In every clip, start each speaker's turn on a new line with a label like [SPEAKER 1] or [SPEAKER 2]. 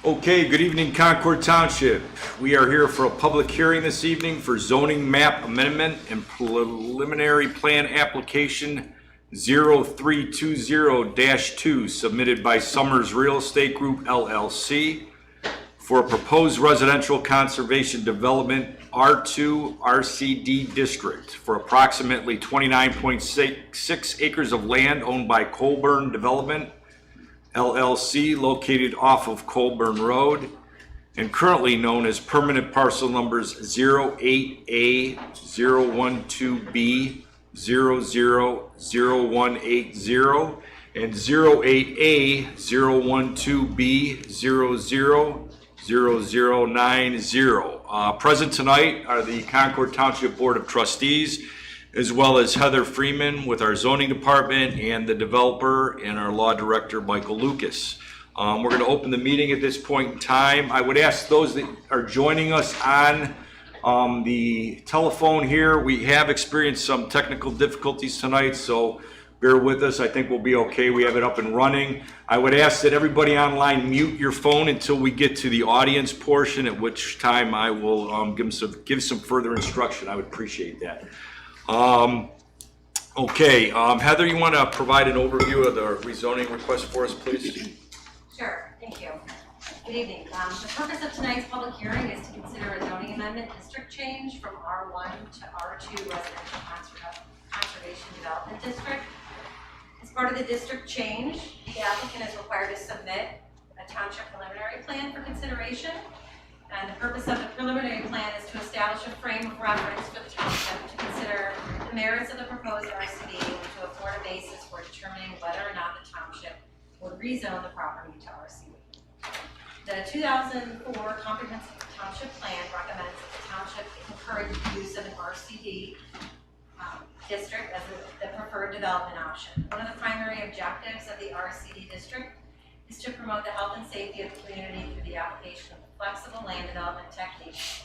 [SPEAKER 1] Okay, good evening, Concord Township. We are here for a public hearing this evening for zoning map amendment and preliminary plan application 0320-2 submitted by Summers Real Estate Group LLC for a proposed residential conservation development R2 RCD district for approximately 29.6 acres of land owned by Colburn Development LLC located off of Colburn Road and currently known as permanent parcel numbers 08A 012B 000180 and 08A 012B 000090. Present tonight are the Concord Township Board of Trustees, as well as Heather Freeman with our zoning department and the developer and our law director, Michael Lucas. We're going to open the meeting at this point in time. I would ask those that are joining us on the telephone here, we have experienced some technical difficulties tonight, so bear with us. I think we'll be okay. We have it up and running. I would ask that everybody online mute your phone until we get to the audience portion, at which time I will give some further instruction. I would appreciate that. Okay, Heather, you want to provide an overview of the rezoning request for us, please?
[SPEAKER 2] Sure, thank you. Good evening. The purpose of tonight's public hearing is to consider a zoning amendment district change from R1 to R2 Residential Conservation Development District. As part of the district change, the applicant is required to submit a township preliminary plan for consideration. And the purpose of the preliminary plan is to establish a frame of reference for the township to consider the merits of the proposed RCD and to afford a basis for determining whether or not the township would rezone the property to RCD. The 2004 Comprehensive Township Plan recommends that the township encourage the use of an RCD district as the preferred development option. One of the primary objectives of the RCD district is to promote the health and safety of the community through the application of flexible land development techniques.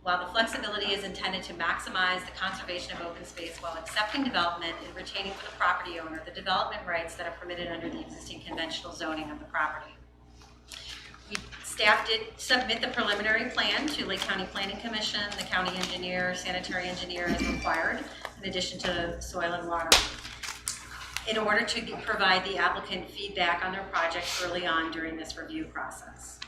[SPEAKER 2] While the flexibility is intended to maximize the conservation of open space while accepting development and retaining for the property owner the development rights that are permitted under the existing conventional zoning of the property. Staff did submit the preliminary plan to Lake County Planning Commission, the county engineer, sanitary engineer as required, in addition to soil and water, in order to provide the applicant feedback on their project early on during this review process.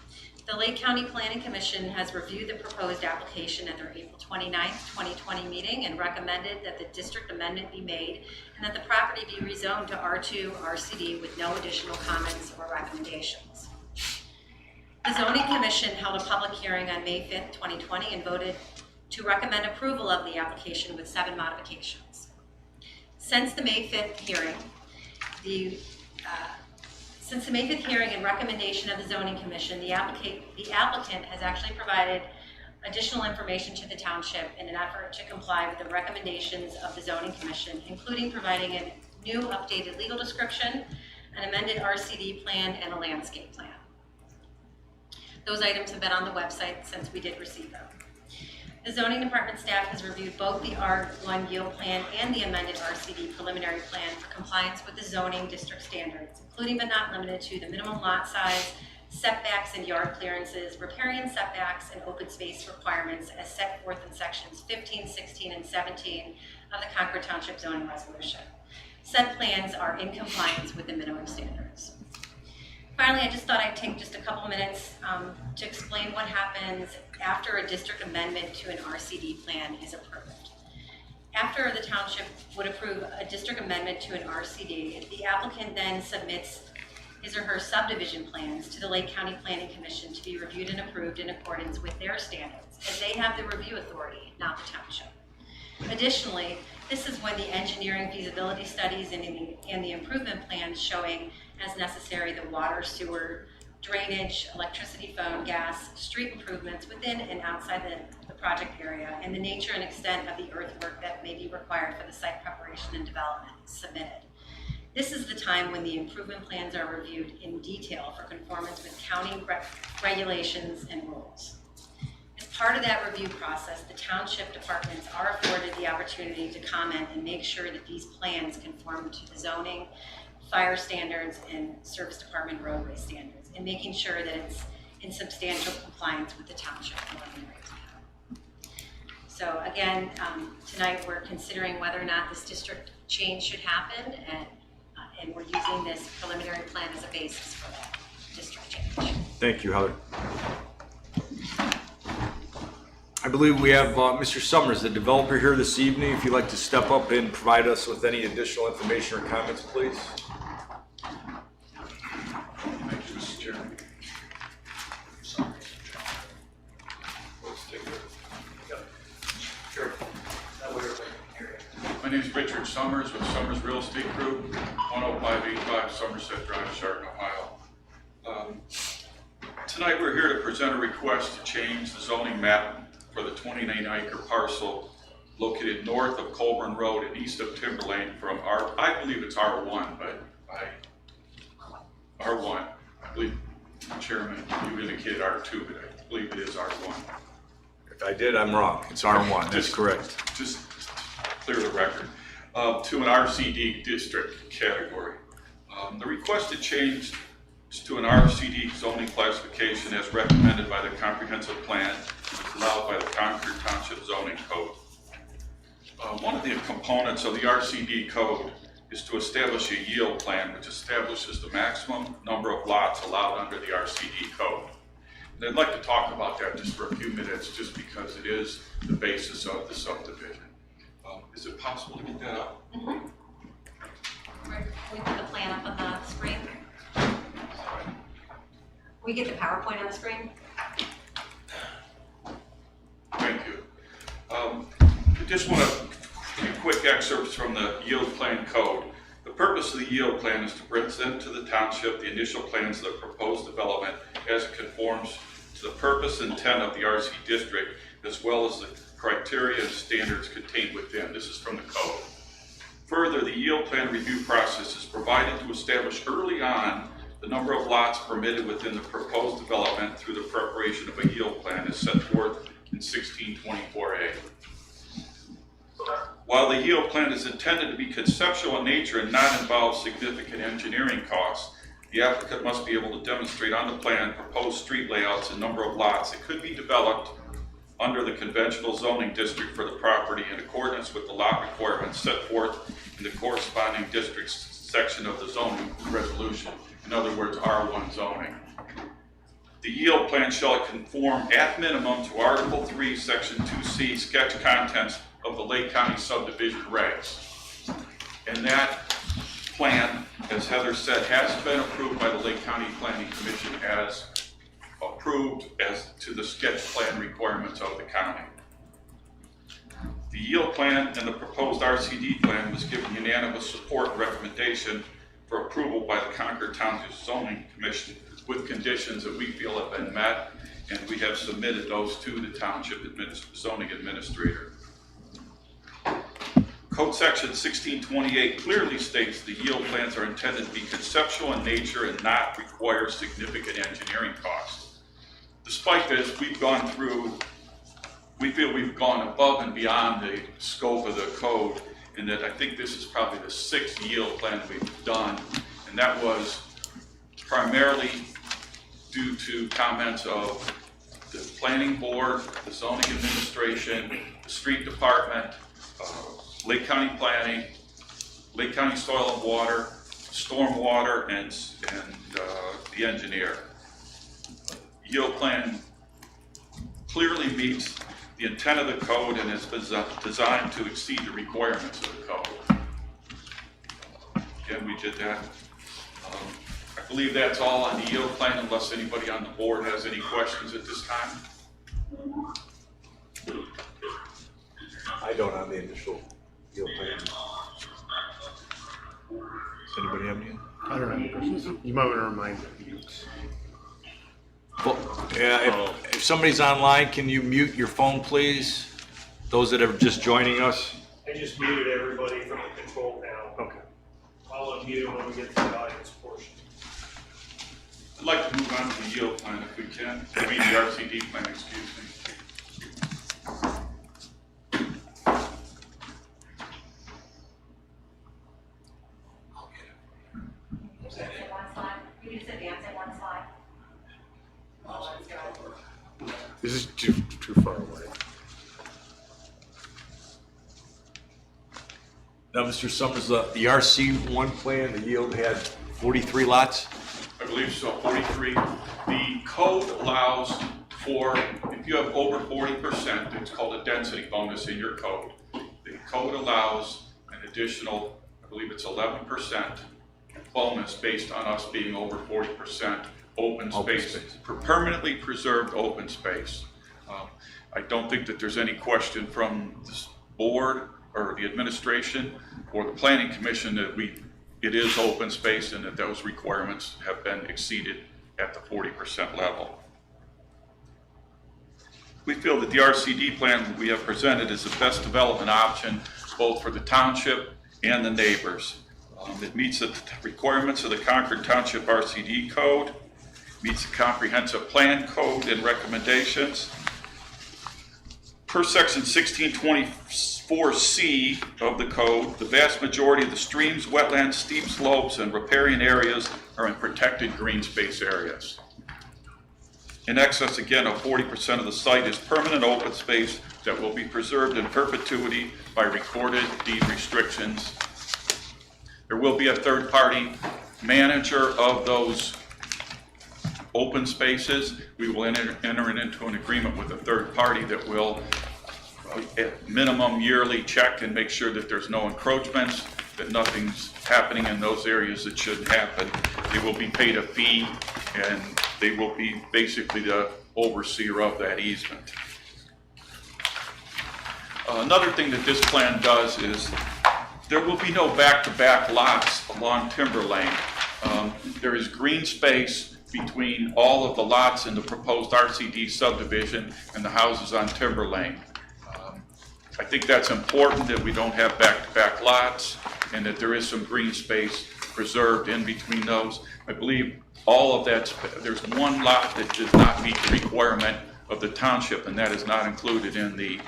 [SPEAKER 2] The Lake County Planning Commission has reviewed the proposed application at their April 29th, 2020 meeting and recommended that the district amendment be made and that the property be rezoned to R2 RCD with no additional comments or recommendations. The Zoning Commission held a public hearing on May 5th, 2020 and voted to recommend approval of the application with 7 modifications. Since the May 5th hearing, and recommendation of the Zoning Commission, the applicant has actually provided additional information to the township in an effort to comply with the recommendations of the Zoning Commission, including providing a new updated legal description, an amended RCD plan, and a landscape plan. Those items have been on the website since we did receive them. The zoning department staff has reviewed both the R1 yield plan and the amended RCD preliminary plan for compliance with the zoning district standards, including but not limited to the minimum lot size, setbacks and yard clearances, riparian setbacks, and open space requirements as set forth in sections 15, 16, and 17 of the Concord Township zoning resolution. Said plans are in compliance with the minimum standards. Finally, I just thought I'd take just a couple minutes to explain what happens after a district amendment to an RCD plan is approved. After the township would approve a district amendment to an RCD, the applicant then submits his or her subdivision plans to the Lake County Planning Commission to be reviewed and approved in accordance with their standards, as they have the review authority, not the township. Additionally, this is when the engineering feasibility studies and the improvement plans showing as necessary the water, sewer, drainage, electricity, phone, gas, street improvements within and outside the project area, and the nature and extent of the earthwork that may be required for the site preparation and development submitted. This is the time when the improvement plans are reviewed in detail for conformance with county regulations and rules. As part of that review process, the township departments are afforded the opportunity to comment and make sure that these plans conform to the zoning, fire standards, and service department roadway standards, and making sure that it's in substantial compliance with the township preliminary plan. So again, tonight we're considering whether or not this district change should happen, and we're using this preliminary plan as a basis for that district change.
[SPEAKER 1] Thank you, Heather. I believe we have Mr. Summers, the developer, here this evening. If you'd like to step up and provide us with any additional information or comments, please.
[SPEAKER 3] Thank you, Mr. Chairman. Let's take it. Sure. My name is Richard Summers with Summers Real Estate Group, 10585 Somerset Drive, Chardon, Ohio. Tonight we're here to present a request to change the zoning map for the 29-acre parcel located north of Colburn Road and east of Timberlane from I believe it's R1, but R1. I believe, Chairman, you indicated R2, but I believe it is R1.
[SPEAKER 1] If I did, I'm wrong. It's R1. That's correct.
[SPEAKER 3] Just clear the record. To an RCD district category. The requested change is to an RCD zoning classification as recommended by the comprehensive plan and allowed by the Concord Township Zoning Code. One of the components of the RCD code is to establish a yield plan which establishes the maximum number of lots allowed under the RCD code. And I'd like to talk about that just for a few minutes just because it is the basis of the subdivision. Is it possible to get that up?
[SPEAKER 2] Mm-hmm. We put the plan up on the screen. We get the PowerPoint on the screen.
[SPEAKER 3] Thank you. I just want to do quick excerpts from the yield plan code. The purpose of the yield plan is to present to the township the initial plans of the proposed development as it conforms to the purpose and intent of the RC district, as well as the criteria and standards contained within. This is from the code. Further, the yield plan review process is provided to establish early on the number of lots permitted within the proposed development through the preparation of a yield plan as set forth in 1624A. While the yield plan is intended to be conceptual in nature and not involve significant engineering costs, the applicant must be able to demonstrate on the plan proposed street layouts and number of lots that could be developed under the conventional zoning district for the property in accordance with the lot requirements set forth in the corresponding district's section of the zoning resolution. In other words, R1 zoning. The yield plan shall conform at minimum to Article 3, Section 2C, sketch contents of the Lake County subdivision regs. And that plan, as Heather said, has been approved by the Lake County Planning Commission as approved as to the sketch plan requirements of the county. The yield plan and the proposed RCD plan was given unanimous support and recommendation for approval by the Concord Township Zoning Commission with conditions that we feel have been met, and we have submitted those to the Township Zoning Administrator. Code Section 1628 clearly states the yield plans are intended to be conceptual in nature and not require significant engineering costs. Despite this, we feel we've gone above and beyond the scope of the code, and that I think this is probably the 6th yield plan we've done, and that was primarily due to comments of the planning board, the zoning administration, the street department, Lake County Planning, Lake County Soil and Water, Stormwater, and the engineer. Yield plan clearly meets the intent of the code and is designed to exceed the requirements of the code. Again, we did that. I believe that's all on the yield plan, unless anybody on the board has any questions at this time.
[SPEAKER 1] I don't on the initial yield plan. Does anybody have any?
[SPEAKER 4] I don't have any questions. You might want to remind me.
[SPEAKER 1] Well, yeah, if somebody's online, can you mute your phone, please? Those that are just joining us.
[SPEAKER 5] I just muted everybody from the control panel.
[SPEAKER 1] Okay.
[SPEAKER 5] I'll unmute it when we get to the audience portion.
[SPEAKER 3] I'd like to move on to the yield plan if we can. I mean the RCD plan, excuse me.
[SPEAKER 2] Advance it one slide. You can just advance it one slide.
[SPEAKER 4] This is too far away.
[SPEAKER 1] Now, Mr. Summers, the RC1 plan, the yield had 43 lots?
[SPEAKER 3] I believe so, 43. The code allows for, if you have over 40%, it's called a density bonus in your code. The code allows an additional, I believe it's 11% bonus based on us being over 40% open space, permanently preserved open space. I don't think that there's any question from this board or the administration or the planning commission that it is open space and that those requirements have been exceeded at the 40% level. We feel that the RCD plan that we have presented is the best development option both for the township and the neighbors. It meets the requirements of the Concord Township RCD code, meets the comprehensive plan code and recommendations. Per section 1624C of the code, the vast majority of the streams, wetlands, steep slopes, and riparian areas are in protected green space areas. In excess, again, of 40% of the site is permanent open space that will be preserved in perpetuity by recorded deed restrictions. There will be a third-party manager of those open spaces. We will enter into an agreement with a third party that will, at minimum, yearly check and make sure that there's no encroachments, that nothing's happening in those areas that shouldn't happen. They will be paid a fee, and they will be basically the overseer of that easement. Another thing that this plan does is there will be no back-to-back lots along Timberlane. There is green space between all of the lots in the proposed RCD subdivision and the houses on Timberlane. I think that's important that we don't have back-to-back lots and that there is some green space preserved in between those. I believe all of that, there's one lot that does not meet the requirement of the township, and that is not included in the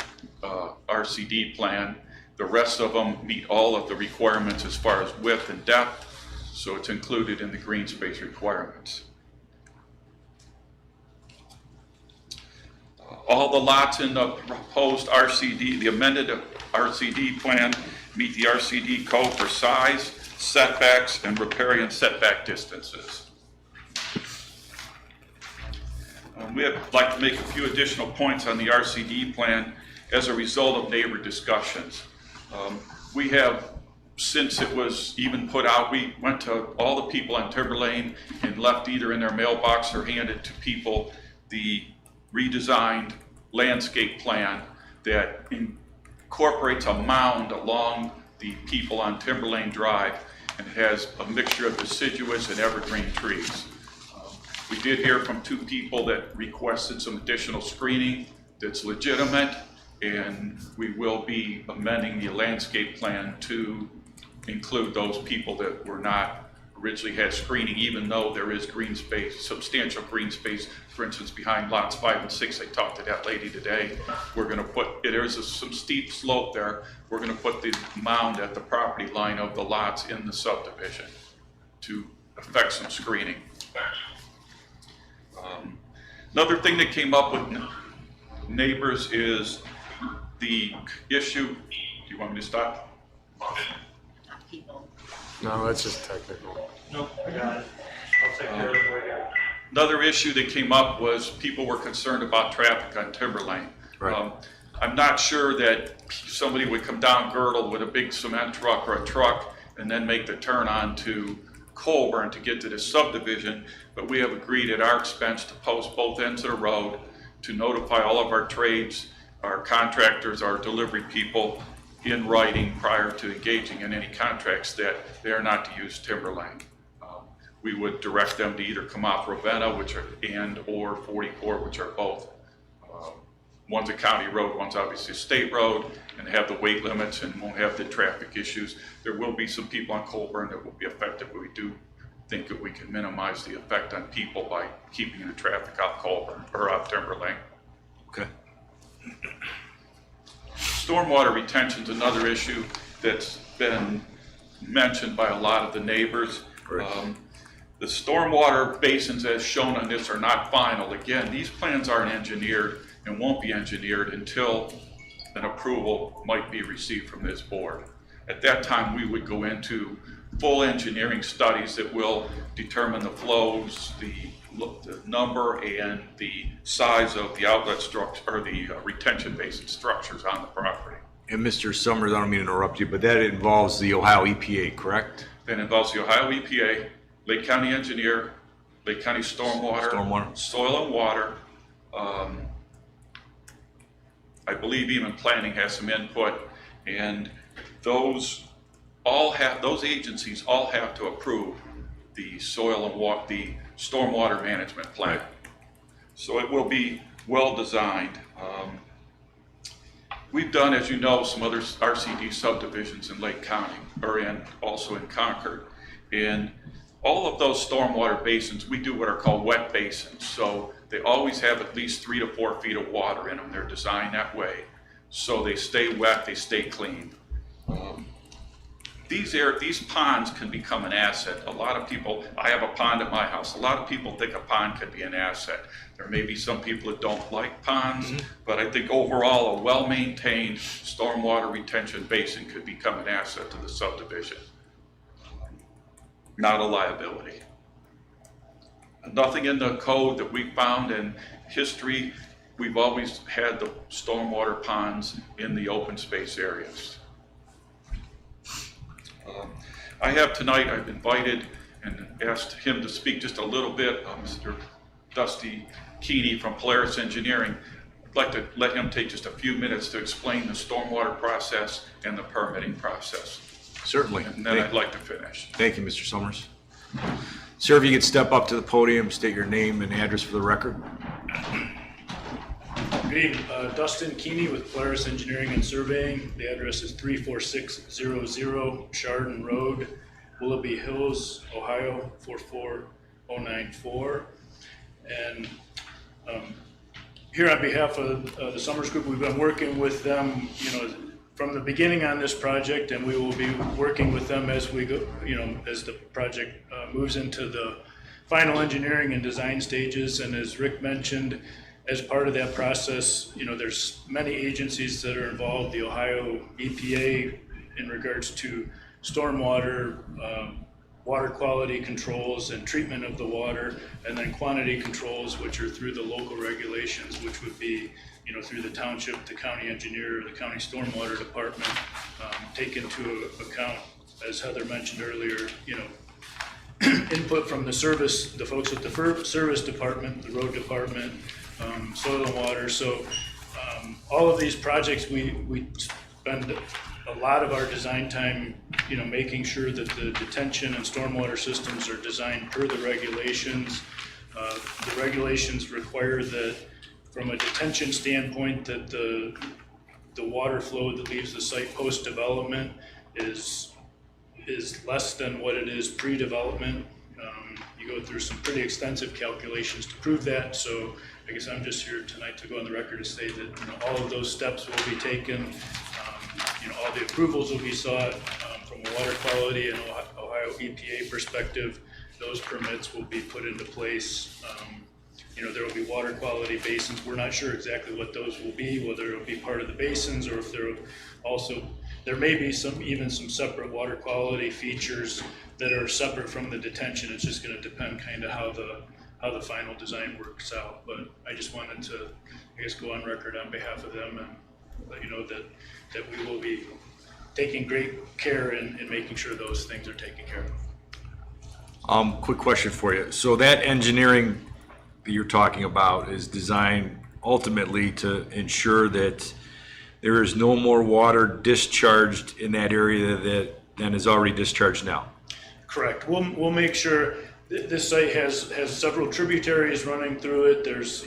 [SPEAKER 3] RCD plan. The rest of them meet all of the requirements as far as width and depth, so it's included in the green space requirements. All the lots in the proposed RCD, the amended RCD plan, meet the RCD code for size, setbacks, and riparian setback distances. We'd like to make a few additional points on the RCD plan as a result of neighbor discussions. We have, since it was even put out, we went to all the people on Timberlane and left either in their mailbox or handed to people the redesigned landscape plan that incorporates a mound along the people on Timberlane Drive and has a mixture of deciduous and evergreen trees. We did hear from two people that requested some additional screening that's legitimate, and we will be amending the landscape plan to include those people that were not originally had screening, even though there is green space, substantial green space, for instance, behind lots 5 and 6. I talked to that lady today. We're going to put, there's some steep slope there. We're going to put the mound at the property line of the lots in the subdivision to effect some screening. Another thing that came up with neighbors is the issue. Do you want me to stop?
[SPEAKER 2] People.
[SPEAKER 4] No, that's just technical.
[SPEAKER 5] Nope, I got it. I'll take care of it right here.
[SPEAKER 3] Another issue that came up was people were concerned about traffic on Timberlane.
[SPEAKER 4] Right.
[SPEAKER 3] I'm not sure that somebody would come down Girdle with a big cement truck or a truck and then make the turn on to Colburn to get to the subdivision, but we have agreed at our expense to post both ends of the road to notify all of our trades, our contractors, our delivery people in writing prior to engaging in any contracts that they are not to use Timberlane. We would direct them to either come off Ravenna, which are, and or 44, which are both. One's a county road, one's obviously a state road, and have the weight limits and won't have the traffic issues. There will be some people on Colburn that will be affected, but we do think that we can minimize the effect on people by keeping the traffic off Colburn or off Timberlane.
[SPEAKER 1] Okay.
[SPEAKER 3] Stormwater retention is another issue that's been mentioned by a lot of the neighbors.
[SPEAKER 1] Right.
[SPEAKER 3] The stormwater basins as shown on this are not final. Again, these plans aren't engineered. and won't be engineered until an approval might be received from this board. At that time, we would go into full engineering studies that will determine the flows, the number and the size of the outlet structure, or the retention basin structures on the property.
[SPEAKER 1] And Mr. Summers, I don't mean to interrupt you, but that involves the Ohio EPA, correct?
[SPEAKER 3] That involves the Ohio EPA, Lake County Engineer, Lake County Stormwater, Soil and Water. I believe even planning has some input, and those agencies all have to approve the soil and water, the stormwater management plan. So it will be well designed. We've done, as you know, some other RCD subdivisions in Lake County, or also in Concord. And all of those stormwater basins, we do what are called wet basins. So they always have at least 3 to 4 feet of water in them. They're designed that way. So they stay wet, they stay clean. These ponds can become an asset. A lot of people, I have a pond at my house. A lot of people think a pond could be an asset. There may be some people that don't like ponds, but I think overall a well-maintained stormwater retention basin could become an asset to the subdivision, not a liability. Nothing in the code that we found in history, we've always had the stormwater ponds in the open space areas. I have tonight, I've invited and asked him to speak just a little bit, Mr. Dusty Keeney from Polaris Engineering. I'd like to let him take just a few minutes to explain the stormwater process and the permitting process.
[SPEAKER 1] Certainly.
[SPEAKER 3] And then I'd like to finish.
[SPEAKER 1] Thank you, Mr. Summers. Sir, if you could step up to the podium, state your name and address for the record.
[SPEAKER 6] Good evening, Dustin Keeney with Polaris Engineering and Surveying. The address is 34600 Chardon Road, Willoughby Hills, Ohio 44094. And here on behalf of the Summers Group, we've been working with them, from the beginning on this project, and we will be working with them as we go, as the project moves into the final engineering and design stages. And as Rick mentioned, as part of that process, there's many agencies that are involved, the Ohio EPA in regards to stormwater, water quality controls and treatment of the water, and then quantity controls, which are through the local regulations, which would be, through the township, the county engineer, the county stormwater department, take into account, as Heather mentioned earlier, input from the folks at the service department, the road department, soil and water. So all of these projects, we spend a lot of our design time, making sure that the detention and stormwater systems are designed per the regulations. The regulations require that, from a detention standpoint, that the water flow that leaves the site post-development is less than what it is pre-development. You go through some pretty extensive calculations to prove that. So I guess I'm just here tonight to go on the record to say that all of those steps will be taken. All the approvals will be sought from a water quality and Ohio EPA perspective. Those permits will be put into place. There will be water quality basins. We're not sure exactly what those will be, whether it'll be part of the basins or if there may be some separate water quality features that are separate from the detention. It's just going to depend kind of how the final design works out. But I just wanted to, go on record on behalf of them and let you know that we will be taking great care in making sure those things are taken care of.
[SPEAKER 1] Quick question for you. So that engineering that you're talking about is designed ultimately to ensure that there is no more water discharged in that area than is already discharged now.
[SPEAKER 6] Correct. We'll make sure this site has several tributaries running through it. There's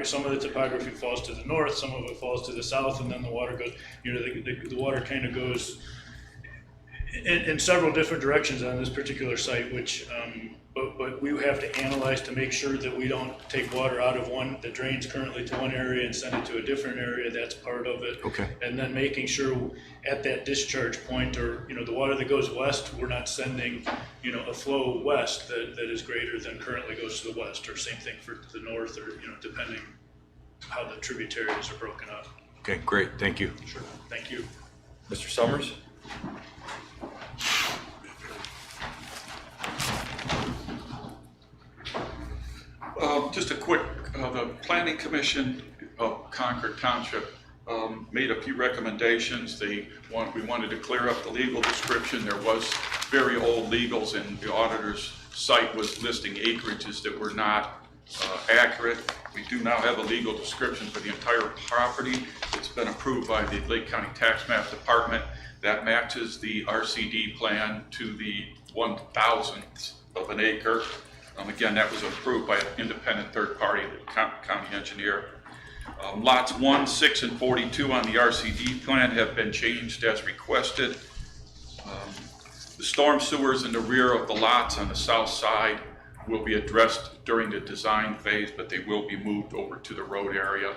[SPEAKER 6] some of the topography falls to the north, some of it falls to the south, and then the water goes. The water kind of goes in several different directions on this particular site, which but we have to analyze to make sure that we don't take water out of one that drains currently to one area and send it to a different area. That's part of it.
[SPEAKER 1] Okay. And
[SPEAKER 6] then making sure at that discharge point, or the water that goes west, we're not sending a flow west that is greater than currently goes to the west, or same thing for the north, or depending how the tributaries are broken up.
[SPEAKER 1] Okay, great, thank you.
[SPEAKER 6] Sure. Thank you.
[SPEAKER 1] Mr. Summers?
[SPEAKER 3] Just a quick, the Planning Commission of Concord Township made a few recommendations. We wanted to clear up the legal description. There was very old legals, and the auditor's site was listing acreages that were not accurate. We do now have a legal description for the entire property. It's been approved by the Lake County Tax Map Department. That matches the RCD plan to the 1,000th of an acre. Again, that was approved by an independent third party, the county engineer. Lots 1, 6, and 42 on the RCD plan have been changed as requested. The storm sewers in the rear of the lots on the south side will be addressed during the design phase, but they will be moved over to the road area.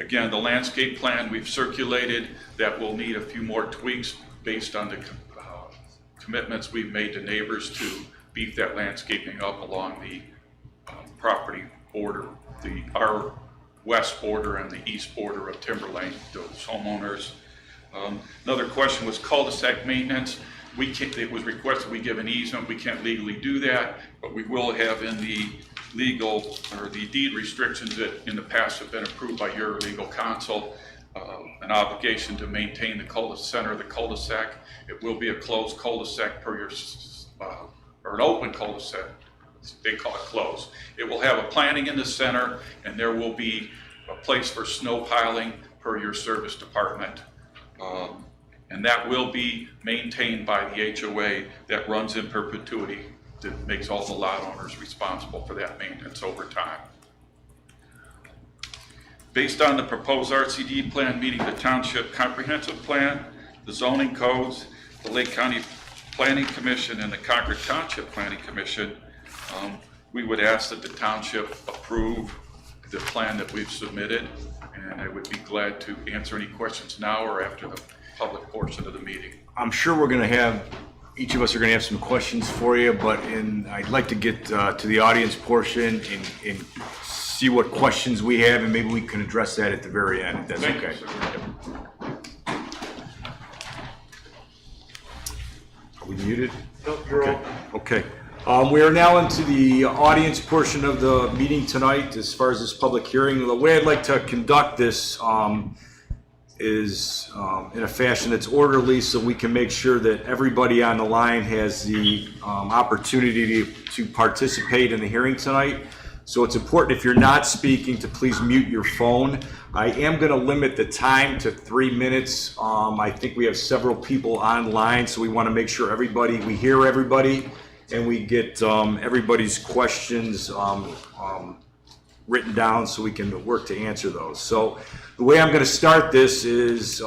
[SPEAKER 3] Again, the landscape plan we've circulated, that will need a few more tweaks based on the commitments we've made to neighbors to beef that landscaping up along the property border, our west border and the east border of Timberlane, those homeowners. Another question was cul-de-sac maintenance. It was requested we give an easement. We can't legally do that, but we will have in the legal or the deed restrictions that in the past have been approved by your legal counsel, an obligation to maintain the center of the cul-de-sac. It will be a closed cul-de-sac per your, or an open cul-de-sac. They call it closed. It will have a planting in the center, and there will be a place for snow piling per your service department. And that will be maintained by the HOA that runs in perpetuity, that makes all the lot owners responsible for that maintenance over time. Based on the proposed RCD plan meeting the Township Comprehensive Plan, the zoning codes, the Lake County Planning Commission, and the Concord Township Planning Commission, we would ask that the Township approve the plan that we've submitted, and I would be glad to answer any questions now or after the public portion of the meeting.
[SPEAKER 1] I'm sure we're gonna have, each of us are gonna have some questions for you, but I'd like to get to the audience portion and see what questions we have, and maybe we can address that at the very end, if that's
[SPEAKER 3] Thank
[SPEAKER 1] okay.
[SPEAKER 3] you, sir.
[SPEAKER 1] Are we muted?
[SPEAKER 5] Nope, you're
[SPEAKER 1] Okay.
[SPEAKER 5] all.
[SPEAKER 1] Okay. We are now into the audience portion of the meeting tonight as far as this public hearing. The way I'd like to conduct this is in a fashion that's orderly, so we can make sure that everybody on the line has the opportunity to participate in the hearing tonight. So it's important, if you're not speaking, to please mute your phone. I am going to limit the time to 3 minutes. I think we have several people online, so we want to make sure we hear everybody, and we get everybody's questions written down so we can work to answer those. So the way I'm going to start this is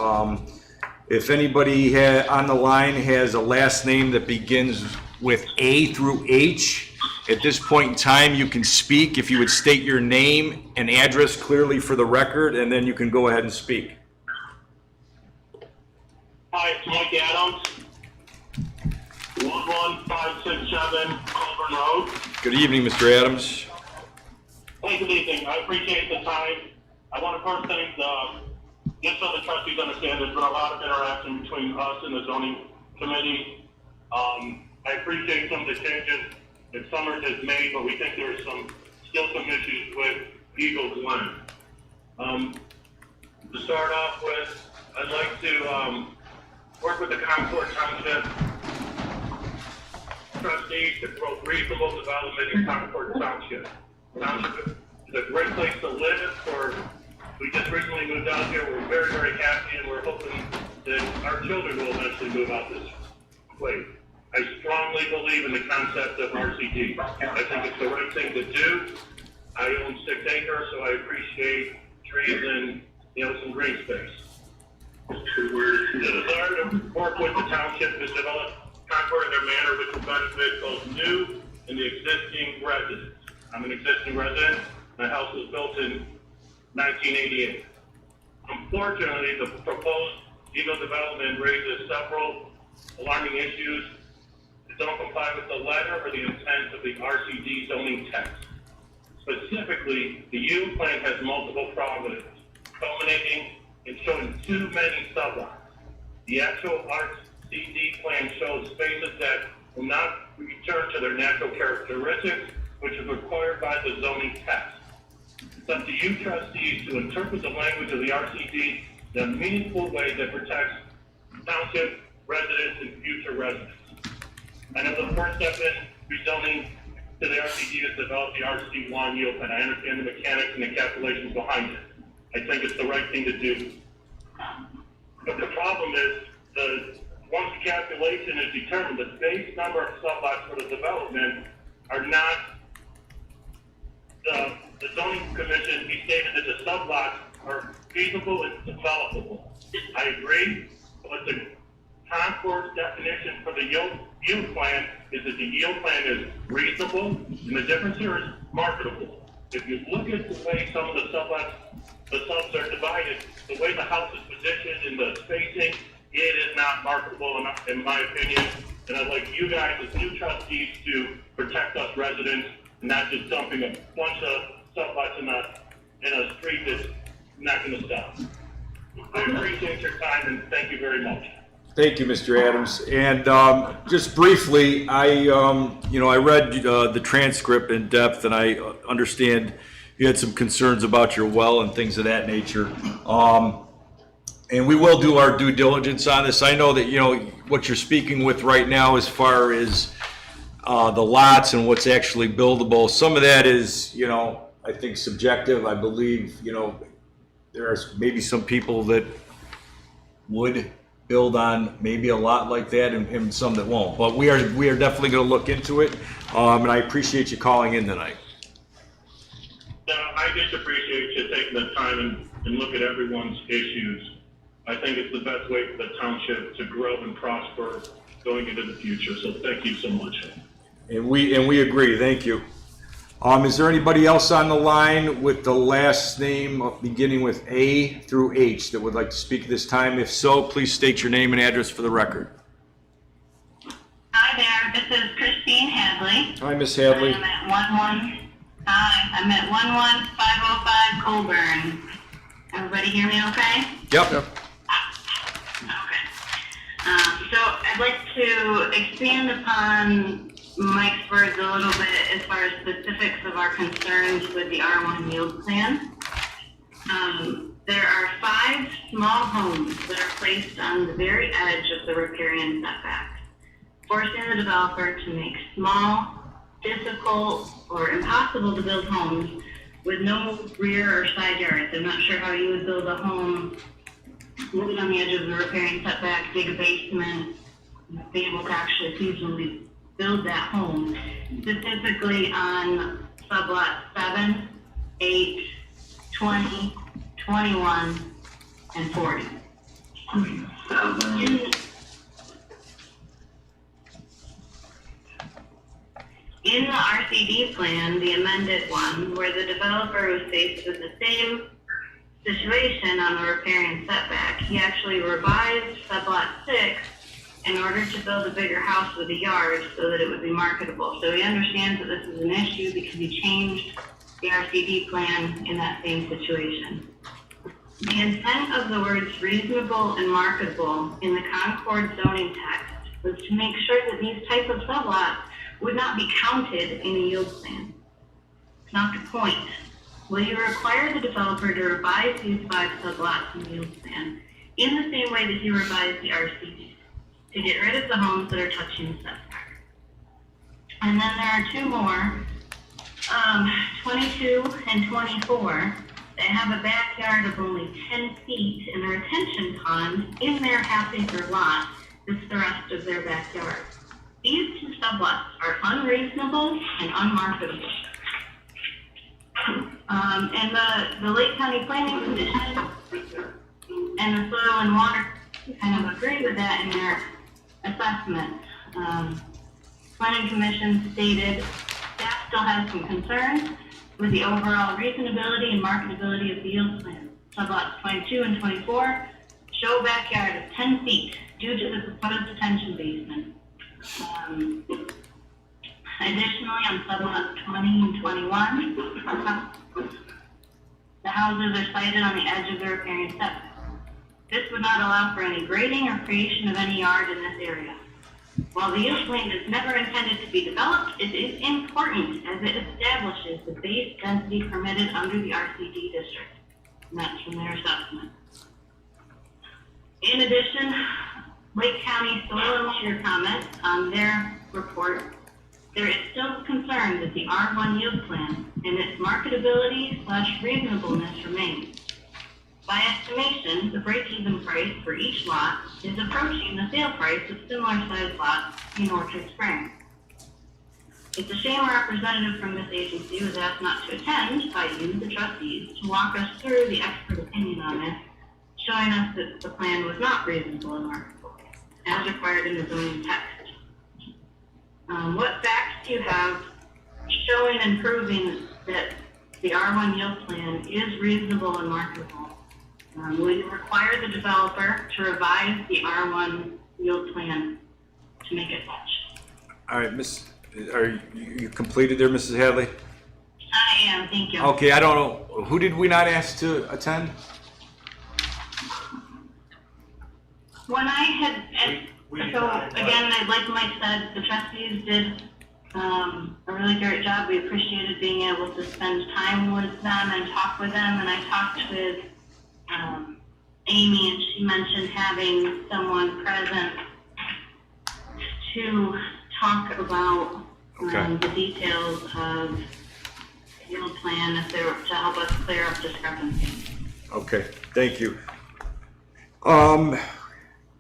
[SPEAKER 1] if anybody on the line has a last name that begins with A through H, at this point in time you can speak. If you would state your name and address clearly for the record, and then you can go ahead and speak.
[SPEAKER 7] Hi, it's Mike Adams, 11567 Colburn Road.
[SPEAKER 1] Good evening, Mr. Adams.
[SPEAKER 7] Hey, good evening. I appreciate the time. I want to first thank just so the trustees understand, there's been a lot of interaction between us and the zoning committee. I appreciate some of the changes that Summers has made, but we think there's still some issues with Eagle Glen. To start off with, I'd like to work with the Concord Township trustees to promote reasonable development in Concord Township. Township is a great place to live. We just recently moved out here. We're very, very happy, and we're hoping that our children will eventually move out this way. I strongly believe in the concept of RCD. I think it's the right thing to do. I own 6 acres, so I appreciate trees and some green space. The desire to work with the township to develop Concord in a manner which will benefit both new and the existing residents. I'm an existing resident. My house was built in 1988. Unfortunately, the proposed Eagle development raises several alarming issues that don't comply with the letter or the intent of the RCD zoning text. Specifically, the yield plan has multiple properties, culminating in showing too many sublots. The actual RCD plan shows spaces that will not return to their natural characteristics, which is required by the zoning text. It's up to you trustees to interpret the language of the RCD in a meaningful way that protects township residents and future residents. I know the first step in rezoning to the RCD is develop the RC1 yield plan. I understand the mechanics and the calculations behind it. I think it's the right thing to do. But the problem is, once the calculation is determined, the base number of sublots for the development are not, the zoning commission, he stated that the sublots are feasible and developable. I agree, but the Concord's definition for the yield plan is that the yield plan is reasonable, and the difference here is marketable. If you look at the way some of the subs are divided, the way the house is positioned in the spacing, it is not marketable enough, in my opinion. And I'd like you guys as new trustees to protect us residents, not just dumping a bunch of sublots in a street that's not going to stop. I appreciate your time and thank you very much.
[SPEAKER 1] Thank you, Mr. Adams. And just briefly, I read the transcript in depth, and I understand you had some concerns about your well and things of that nature. And we will do our due diligence on this. I know that, what you're speaking with right now as far as the lots and what's actually buildable, some of that is, I think subjective. I believe, there are maybe some people that would build on maybe a lot like that and some that won't. But we are definitely going to look into it. And I appreciate you calling in tonight.
[SPEAKER 7] I just appreciate you taking the time and look at everyone's issues. I think it's the best way for the township to grow and prosper going into the future. So thank you so much.
[SPEAKER 1] And we agree. Thank you. Is there anybody else on the line with the last name beginning with A through H that would like to speak at this time? If so, please state your name and address for the record.
[SPEAKER 8] Hi there, this is Christine Hadley.
[SPEAKER 1] Hi, Miss Hadley.
[SPEAKER 8] I'm at 11505 Colburn. Everybody hear me okay?
[SPEAKER 1] Yep.
[SPEAKER 8] Okay. So I'd like to expand upon Mike's words a little bit as far as specifics of our concerns with the R1 yield plan. There are 5 small homes that are placed on the very edge of the riparian setback, forcing the developer to make small, difficult, or impossible to build homes with no rear or side yards. I'm not sure how you would build a home living on the edge of the riparian setback, dig a basement, be able to actually feasibly build that home, specifically on sublots 7, 8, 20, 21, and 40. In the RCD plan, the amended one, where the developer was faced with the same situation on the riparian setback, he actually revised sublot 6 in order to build a bigger house with a yard so that it would be marketable. So he understands that this is an issue because he changed the RCD plan in that same situation. The intent of the words reasonable and marketable in the Concord zoning text was to make sure that these types of sublots would not be counted in a yield plan. It's not the point. Will you require the developer to revise these 5 sublots in the yield plan in the same way that he revised the RCD to get rid of the homes that are touching the setback? And then there are 2 more, 22 and 24. They have a backyard of only 10 feet and a retention pond in their half-acre lot that's the rest of their backyard. These 2 sublots are unreasonable and unmarketable. And the Lake County Planning Commission and the Soil and Water kind of agree with that in their assessment. Planning Commission stated staff still has some concerns with the overall reasonability and marketability of the yield plan. Sublots 22 and 24 show a backyard of 10 feet due to the proposed detention basement. Additionally, on sublot 20 and 21, the houses are sited on the edge of the riparian setback. This would not allow for any grading or creation of any yard in this area. While the yield plan is never intended to be developed, it is important as it establishes the base density permitted under the RCD district. And that's from their assessment. In addition, Lake County Soil and Water comments on their report, there is still concern that the R1 yield plan and its marketability/reasonableness remains. By estimation, the break-even price for each lot is approaching the sale price of similar-sized lots in Orchard Springs. It's a shame a representative from this agency was asked not to attend by you, the trustees, to walk us through the expert opinion on this, showing us that the plan was not reasonable and marketable, as required in the zoning text. What facts do you have showing and proving that the R1 yield plan is reasonable and marketable? Will you require the developer to revise the R1 yield plan to make it match?
[SPEAKER 1] All right, are you completed there, Mrs. Hadley?
[SPEAKER 8] I am, thank you.
[SPEAKER 1] Okay, I don't know, who did we not ask to attend?
[SPEAKER 8] When I had, again, like Mike said, the trustees did a really great job. We appreciated being able to spend time with them and talk with them. And I talked with Amy, and she mentioned having someone present to talk about the details of the yield plan to help us clear up discrepancies.
[SPEAKER 1] Okay, thank you.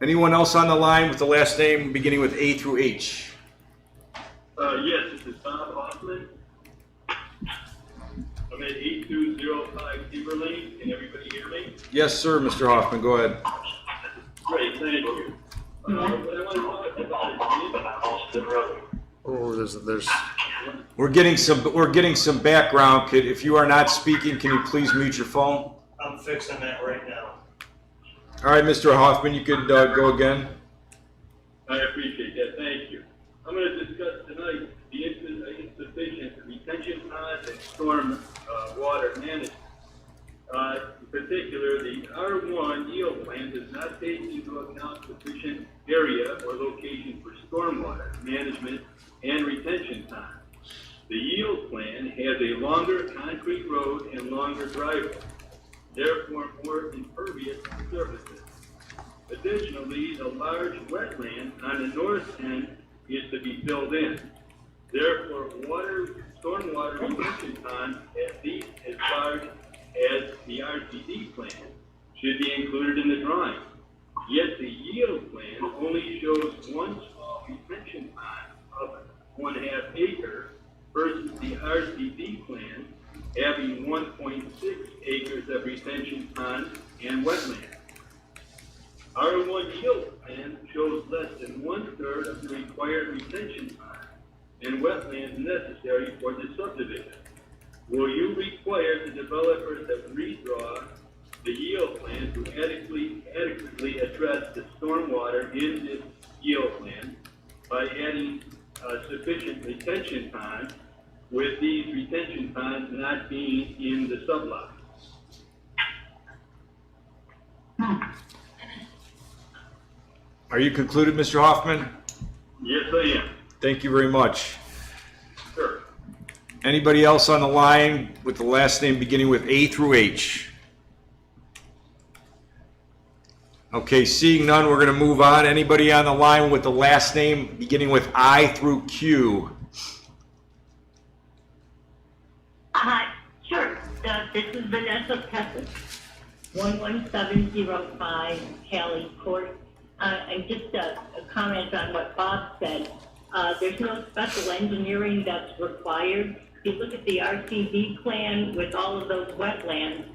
[SPEAKER 1] Anyone else on the line with the last name beginning with A through H?
[SPEAKER 9] Yes, this is Bob Hoffman. I'm at 8205 Timberlane. Can everybody hear me?
[SPEAKER 1] Yes, sir, Mr. Hoffman, go ahead.
[SPEAKER 9] Great, thank you. What I want to talk about is
[SPEAKER 4] Oh, there's,
[SPEAKER 1] We're getting some background. If you are not speaking, can you please mute your phone?
[SPEAKER 5] I'm fixing that right now.
[SPEAKER 1] All right, Mr. Hoffman, you could go again.
[SPEAKER 9] I appreciate that, thank you. I'm going to discuss tonight the insufficient retention ponds and storm water management. In particular, the R1 yield plan does not take into account sufficient area or location for stormwater management and retention ponds. The yield plan has a longer concrete road and longer driveway, therefore more impervious surfaces. Additionally, the large wetland on the north end is to be filled in. Therefore, stormwater retention ponds at least as large as the RCD plan should be included in the drawing. Yet the yield plan only shows one small retention pond of 1.5 acre versus the RCD plan having 1.6 acres of retention pond and wetland. R1 yield plan shows less than 1/3 of the required retention pond and wetlands necessary for the subdivision. Will you require the developers to redraw the yield plan to adequately address the stormwater in this yield plan by adding sufficient retention ponds, with these retention ponds not being in the sublot?
[SPEAKER 1] Are you concluded, Mr. Hoffman?
[SPEAKER 9] Yes, I am.
[SPEAKER 1] Thank you very much.
[SPEAKER 9] Sure.
[SPEAKER 1] Anybody else on the line with the last name beginning with A through H? Okay, seeing none, we're going to move on. Anybody on the line with the last name beginning with I through Q?
[SPEAKER 10] Sure. This is Vanessa Pessis, 11705 Haley Court. And just a comment on what Bob said. There's no special engineering that's required. If you look at the RCD plan with all of those wetlands,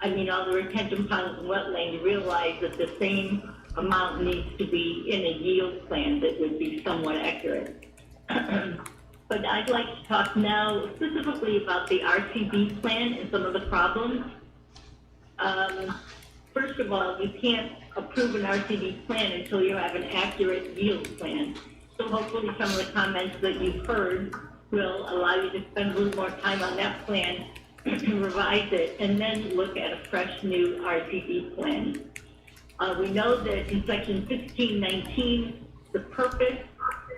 [SPEAKER 10] all the retention ponds and wetlands, you realize that the same amount needs to be in a yield plan that would be somewhat accurate. But I'd like to talk now specifically about the RCD plan and some of the problems. First of all, you can't approve an RCD plan until you have an accurate yield plan. So hopefully some of the comments that you've heard will allow you to spend a little more time on that plan, revise it, and then look at a fresh new RCD plan. We know that in section 1619, the purpose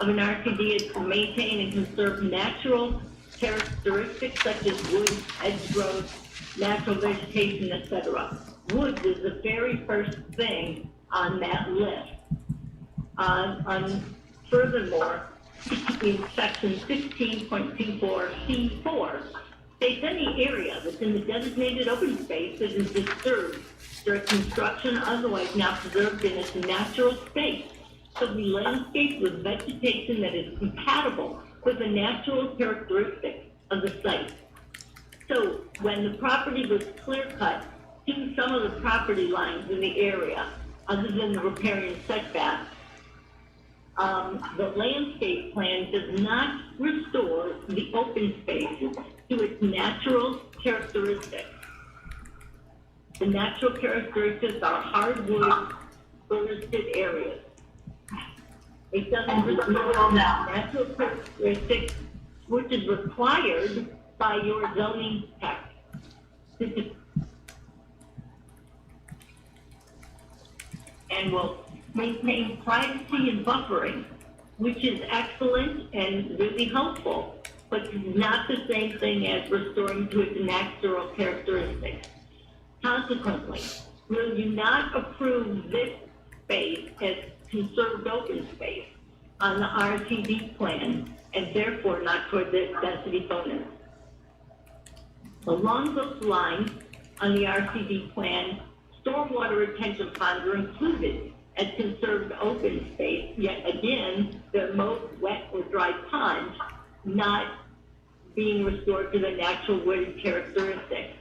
[SPEAKER 10] of an RCD is to maintain and conserve natural characteristics such as woods, hedgerows, natural vegetation, etc. Woods is the very first thing on that list. Furthermore, in section 16.24C4, states any area that's in the designated open space that is disturbed during construction, otherwise not preserved in its natural state, shall be landscaped with vegetation that is compatible with the natural characteristics of the site. So when the property was clear cut to some of the property lines in the area, other than the riparian setback, the landscape plan does not restore the open space to its natural characteristics. The natural characteristics are hardwood, forested areas. It doesn't restore natural characteristics, which is required by your zoning text. And will maintain privacy and buffering, which is excellent and really helpful, but is not the same thing as restoring to its natural characteristics. Consequently, will you not approve this space as conserved open space on the RTD plan and therefore not toward this density bonus? Along those lines, on the RCD plan, stormwater retention ponds are included as conserved open space, yet again, they're most wet or dry ponds, not being restored to the natural wooded characteristics.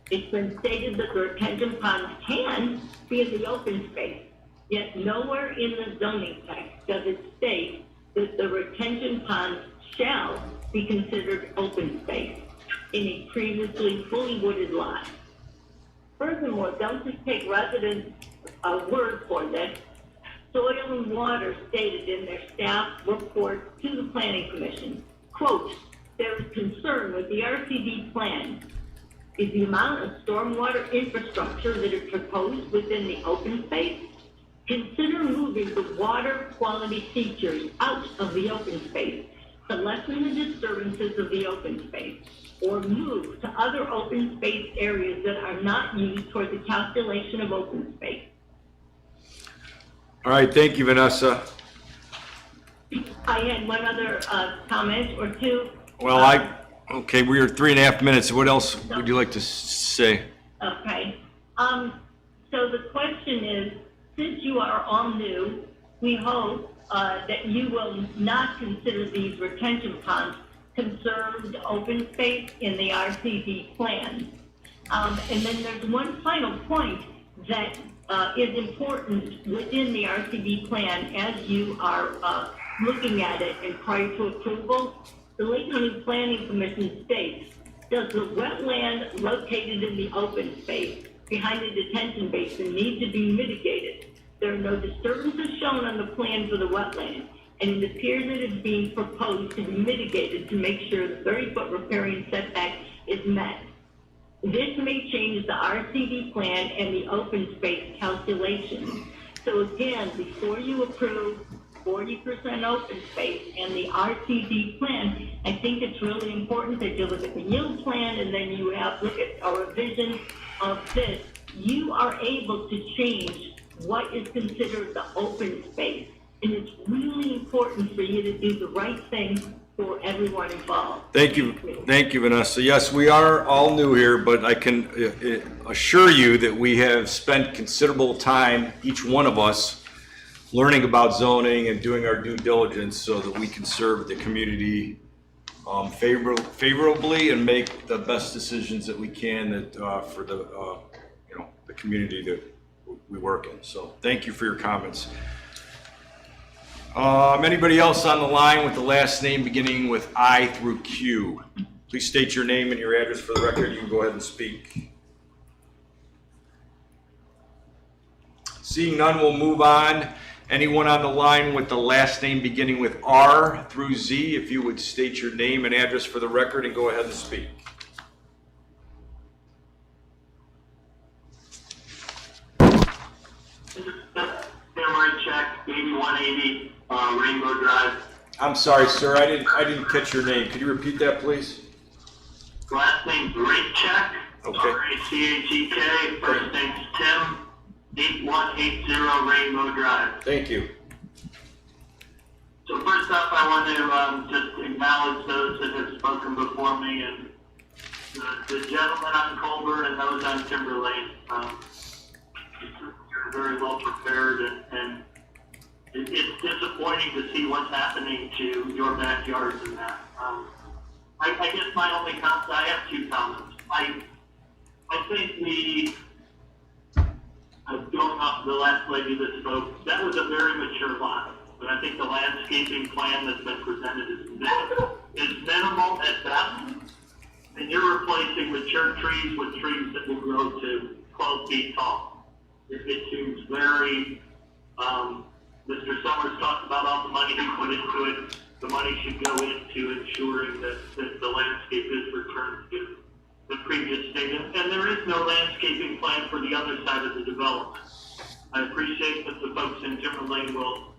[SPEAKER 10] It's been stated that the retention ponds can be in the open space, yet nowhere in the zoning text does it state that the retention ponds shall be considered open space in a previously fully wooded lot. Furthermore, don't just take residents' word for this. Soil and Water stated in their staff report to the Planning Commission, quote, there is concern with the RCD plan is the amount of stormwater infrastructure that is proposed within the open space. Consider moving the water quality features out of the open space to lessen the disturbances of the open space, or move to other open space areas that are not used toward the calculation of open space.
[SPEAKER 1] All right, thank you, Vanessa.
[SPEAKER 10] I had one other comment or two.
[SPEAKER 1] Well, okay, we are 3.5 minutes. What else would you like to say?
[SPEAKER 10] Okay. So the question is, since you are all new, we hope that you will not consider these retention ponds conserved open space in the RCD plan. And then there's one final point that is important within the RCD plan as you are looking at it and prior to approval. The Lake County Planning Commission states, does the wetland located in the open space behind the detention basin need to be mitigated? There are no disturbances shown on the plan for the wetland, and it appears that it is being proposed to be mitigated to make sure the 30-foot riparian setback is met. This may change the RCD plan and the open space calculation. So again, before you approve 40% open space and the RCD plan, I think it's really important that you look at the yield plan and then you look at a revision of this. You are able to change what is considered the open space. And it's really important for you to do the right thing for everyone involved.
[SPEAKER 1] Thank you, Vanessa. Yes, we are all new here, but I can assure you that we have spent considerable time, each one of us, learning about zoning and doing our due diligence so that we can serve the community favorably and make the best decisions that we can for the the community that we work in. So thank you for your comments. Anybody else on the line with the last name beginning with I through Q? Please state your name and your address for the record. You can go ahead and speak. Seeing none, we'll move on Anyone on the line with the last name beginning with R through Z, if you would state your name and address for the record and go ahead and speak.
[SPEAKER 9] Timberlane check, 8180, Rainbow Drive.
[SPEAKER 1] I'm sorry, sir, I didn't catch your name. Could you repeat that, please?
[SPEAKER 9] Last name's Rachek,
[SPEAKER 1] Okay.
[SPEAKER 9] R-A-C-H-E-K, first name's Tim, 8180 Rainbow Drive.
[SPEAKER 1] Thank you.
[SPEAKER 9] So first off, I want to just acknowledge those that have spoken before me, and the gentleman on Colbert and those on Timberlane. You're very well prepared, and it's disappointing to see what's happening to your backyards and that. I guess my only comment, I have two comments. I think going off the last lady that spoke, that was a very mature lot. But I think the landscaping plan that's been presented is minimal at best. And you're replacing mature trees with trees that will grow to 12 feet tall. It seems very, Mr. Summers talked about all the money he put into it. The money should go into ensuring that the landscape is returned to the previous state. And there is no landscaping plan for the other side of the development. I appreciate that the folks in Timberlane will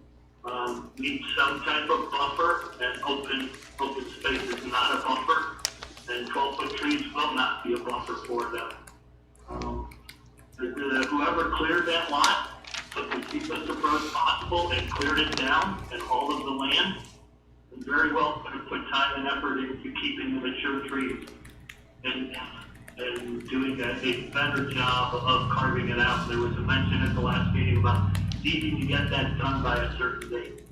[SPEAKER 9] need some type of buffer, and open space is not a buffer, and 12-foot trees will not be a buffer for them. Whoever cleared that lot took the cheapest approach possible and cleared it down and all of the land, and very well could have put time and effort into keeping the mature trees and doing a better job of carving it out. There was a mention at the last meeting about needing to get that done by a certain date.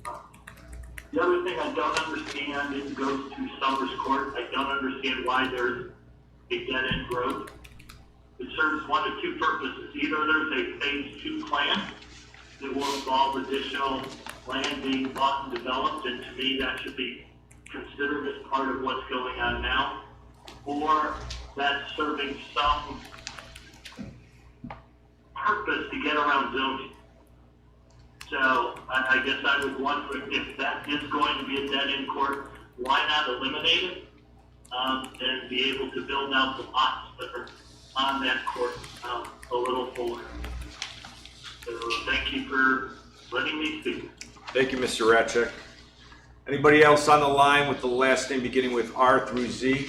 [SPEAKER 9] The other thing I don't understand, it goes to Summers Court. I don't understand why there's a dead-end road. It serves one of two purposes. Either there's a phase 2 plan that will involve additional land being bought and developed, and to me that should be considered as part of what's going on now, or that's serving some purpose to get around zoning. So I guess I would wonder if that is going to be a dead-end court, why not eliminate it and be able to build out the lots that are on that court a little fuller. So thank you for letting me speak.
[SPEAKER 1] Thank you, Mr. Ratchek. Anybody else on the line with the last name beginning with R through Z?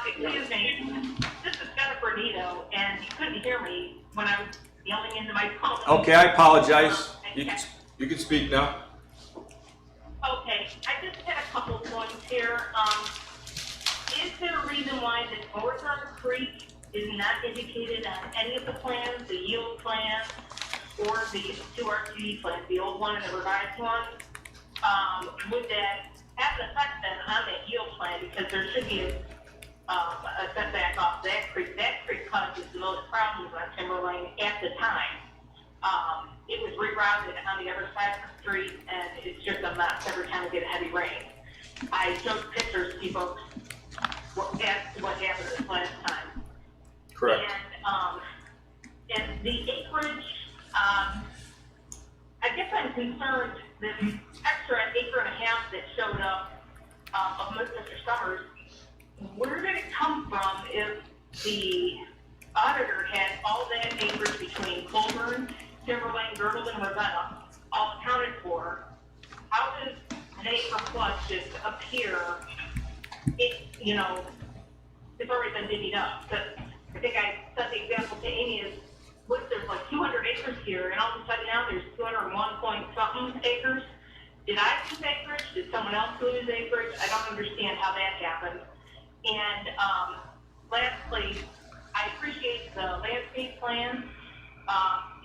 [SPEAKER 10] Excuse me, this is Jennifer Nito, and you couldn't hear me when I was yelling into my phone.
[SPEAKER 1] Okay, I apologize. You can speak now.
[SPEAKER 10] Okay, I just had a couple points here. Is there a reason why the Northern Creek is not indicated on any of the plans, the yield plan, or the 2 RTD plans, the old one and the revised one? Would that have an effect then on that yield plan? Because there should be a setback off that creek. That creek causes the most problems on Timberlane at the time. It was rerouted on the other side of the street, and it's just a mess every time we get a heavy rain. I showed pictures to folks what happened this last time.
[SPEAKER 1] Correct.
[SPEAKER 10] And the acreage, I guess I'm concerned that extra acre and a half that showed up of Mr. Summers, where did it come from if the auditor had all that acreage between Colburn, Timberlane, Girdle, and Ravenna all accounted for? How does an acre plus just appear? It's already been divvied up. But I think I set the example to Amy is, what if there's like 200 acres here, and all of a sudden now there's 201 point something acres? Did I lose acreage? Did someone else lose acreage? I don't understand how that happened. And lastly, I appreciate the landscape plan.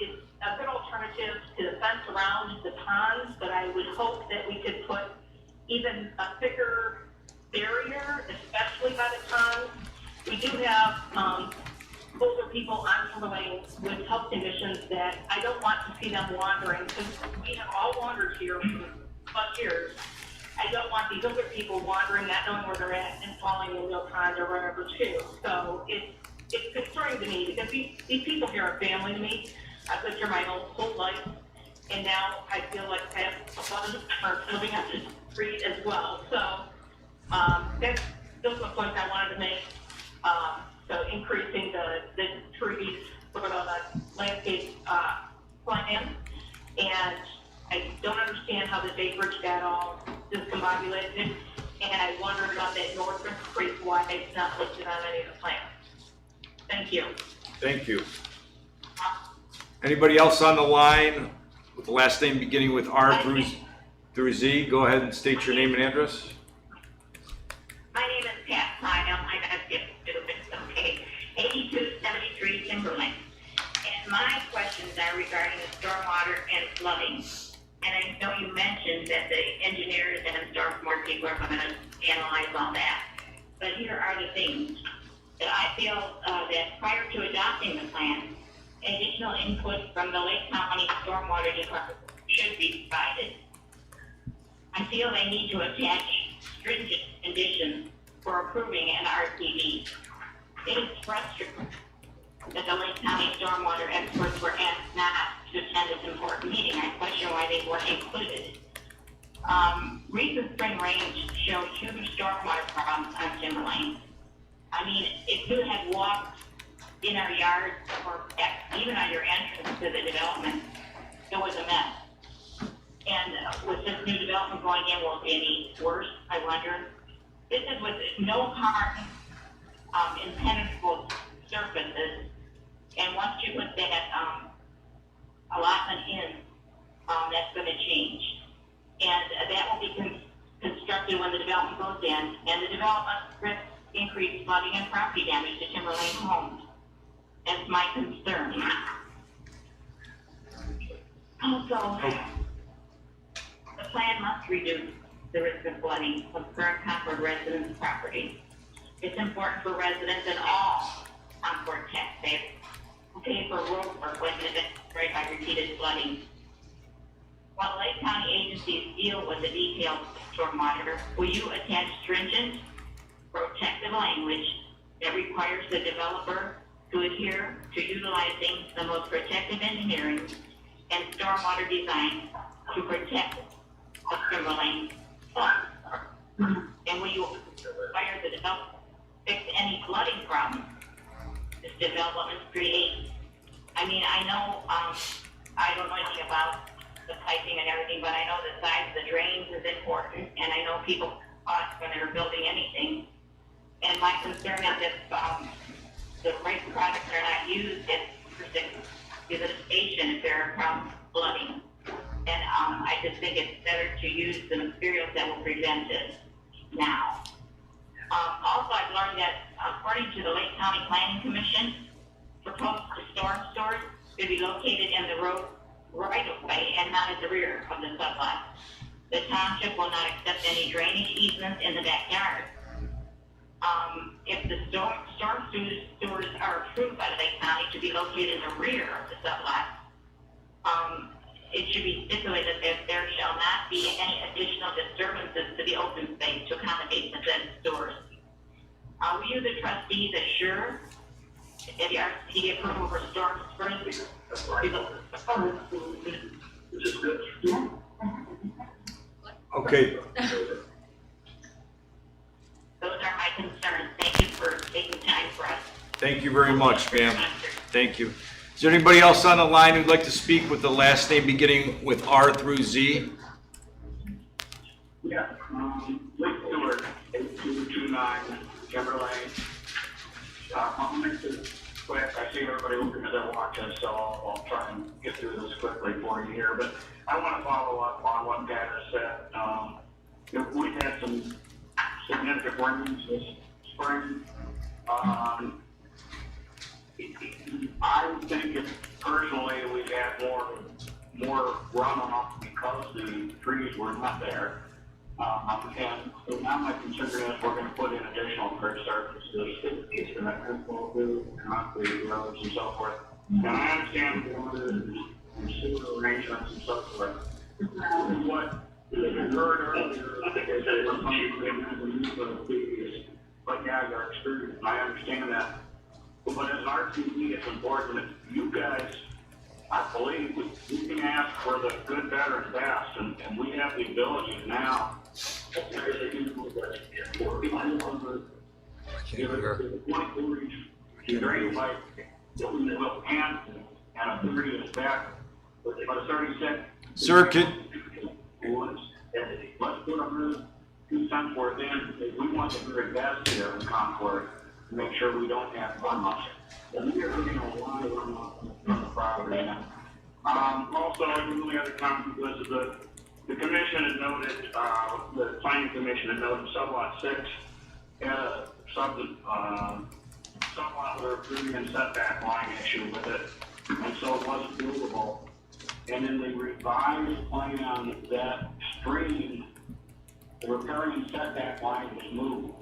[SPEAKER 10] It's a good alternative to the fence around the ponds, but I would hope that we could put even a thicker barrier, especially by the ponds. We do have older people on Timberlane with health conditions that I don't want to see them wandering, because we have all wandered here for years. I don't want these older people wandering, not knowing where they're at, and falling in real pond or whatever too. So it's concerning to me, because these people here are family to me. I've lived here my whole life, and now I feel like I have funds for living on the street as well. So, that's those are the points I wanted to make. So increasing the trees for the landscape, plan. And I don't understand how the acreage got all discombobulated. And I wondered about that Northern Creek, why it's not listed on any of the plans. Thank you.
[SPEAKER 1] Thank you. Anybody else on the line with the last name beginning with R through Z? Go ahead and state your name and address.
[SPEAKER 10] My name is Pat Lyle. I gotta get to it. Okay. 8273 Timberlane. And my questions are regarding the stormwater and flooding. And I know you mentioned that the engineers and stormwater people are going to analyze all that. But here are the things that I feel that prior to adopting the plan, additional input from the Lake County Stormwater Department should be provided. I feel they need to attach stringent conditions for approving an RCD. It is frustrating that the Lake County stormwater experts were asked not to attend this important meeting. I question why they weren't included. Recent spring rains showed huge stormwater problems on Timberlane. I mean, if you had walked in our yard or even on your entrance to the development, it was a mess. And with this new development going in, will it be any worse, I wonder? This is with no hard, impenetrable surfaces. And once you put that allotment in, that's going to change. And that will be constructed when the development goes in. And the development risks increased flooding and property damage to Timberlane homes. That's my concern. Also, the plan must reduce the risk of flooding of current Concord residents' property. It's important for residents and all Concord taxpayers who pay for road work when destroyed by repeated flooding. While Lake County agencies deal with the detailed stormwater, will you attach stringent, protective language that requires the developer to adhere to utilizing the most protective engineering and stormwater design to protect the Timberlane? And will you require the developer to fix any flooding problems this development creates? I mean, I know, I don't know anything about the piping and everything, but I know the size of the drains is important, and I know people cost when they're building anything. And my concern is if the right products are not used at the station if there are problems flooding. And I just think it's better to use the materials that will prevent it now. Also, I've learned that according to the Lake County Planning Commission, proposed storm stores should be located in the road right of way and not at the rear of the sublot. The township will not accept any drainage easements in the backyard. If the storm sewers are approved by Lake County to be located in the rear of the sublot, it should be stipulated that there shall not be any additional disturbances to the open space to accommodate the said stores. Will you, the trustees, assure that the RCD approval for storm stores?
[SPEAKER 1] Okay.
[SPEAKER 10] Those are my concerns. Thank you for taking time for us.
[SPEAKER 1] Thank you very much, ma'am. Thank you. Is there anybody else on the line who'd like to speak with the last name beginning with R through Z?
[SPEAKER 11] Yeah, Lake Stewart, 8229 Timberlane. I'll make this quick. I see everybody looking at their watches, so I'll try and get through this quickly for you here. But I want to follow up on what Dad has said. We had some significant rains this spring. I think personally we've had more runoff because the trees were not there. And so now my concern is we're going to put in additional curb surfaces and that will do concrete roads and so forth. And I understand water and sewer arrangements and so forth. What we heard earlier is that we're going to move the previous, but yeah, our experience, I understand that. But as an RTD, it's important that you guys I believe we can ask for the good, better, and best, and we have the ability now. And a 30 is back, but a 36.
[SPEAKER 1] Sir, can,
[SPEAKER 11] Let's put a 2 cents worth in. We want the very best here in Concord to make sure we don't have one much. And we are getting a lot of runoff from the property now.
[SPEAKER 7] Also, the only other comment was the commission had noted, the planning commission had noted sublot 6 had a somewhat of a premium setback line issue with it, and so it wasn't movable.
[SPEAKER 11] And in the revised plan, that stream, the riparian setback line was moved.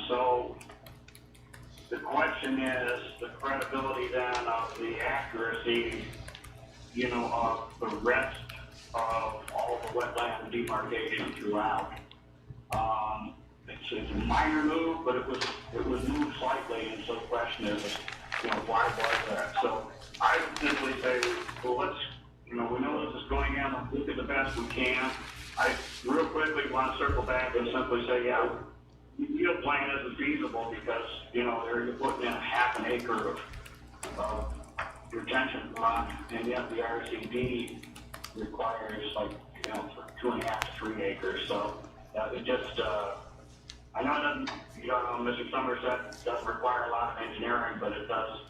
[SPEAKER 11] So the question is the credibility then of the accuracy, you know, of the rest of all the wetland demarcation throughout. It's a minor move, but it was moved slightly, and so the question is, you know, why was that? So I would simply say, well, let's, you know, we know this is going in, let's look at the best we can. I real quickly want to circle back and simply say, yeah, the yield plan isn't feasible because, you know, you're putting in half an acre of retention pond, and yet the RCD requires like, you know, 2.5 to 3 acres. So it just, I know it doesn't, you know, Mr. Summers said it doesn't require a lot of engineering, but it does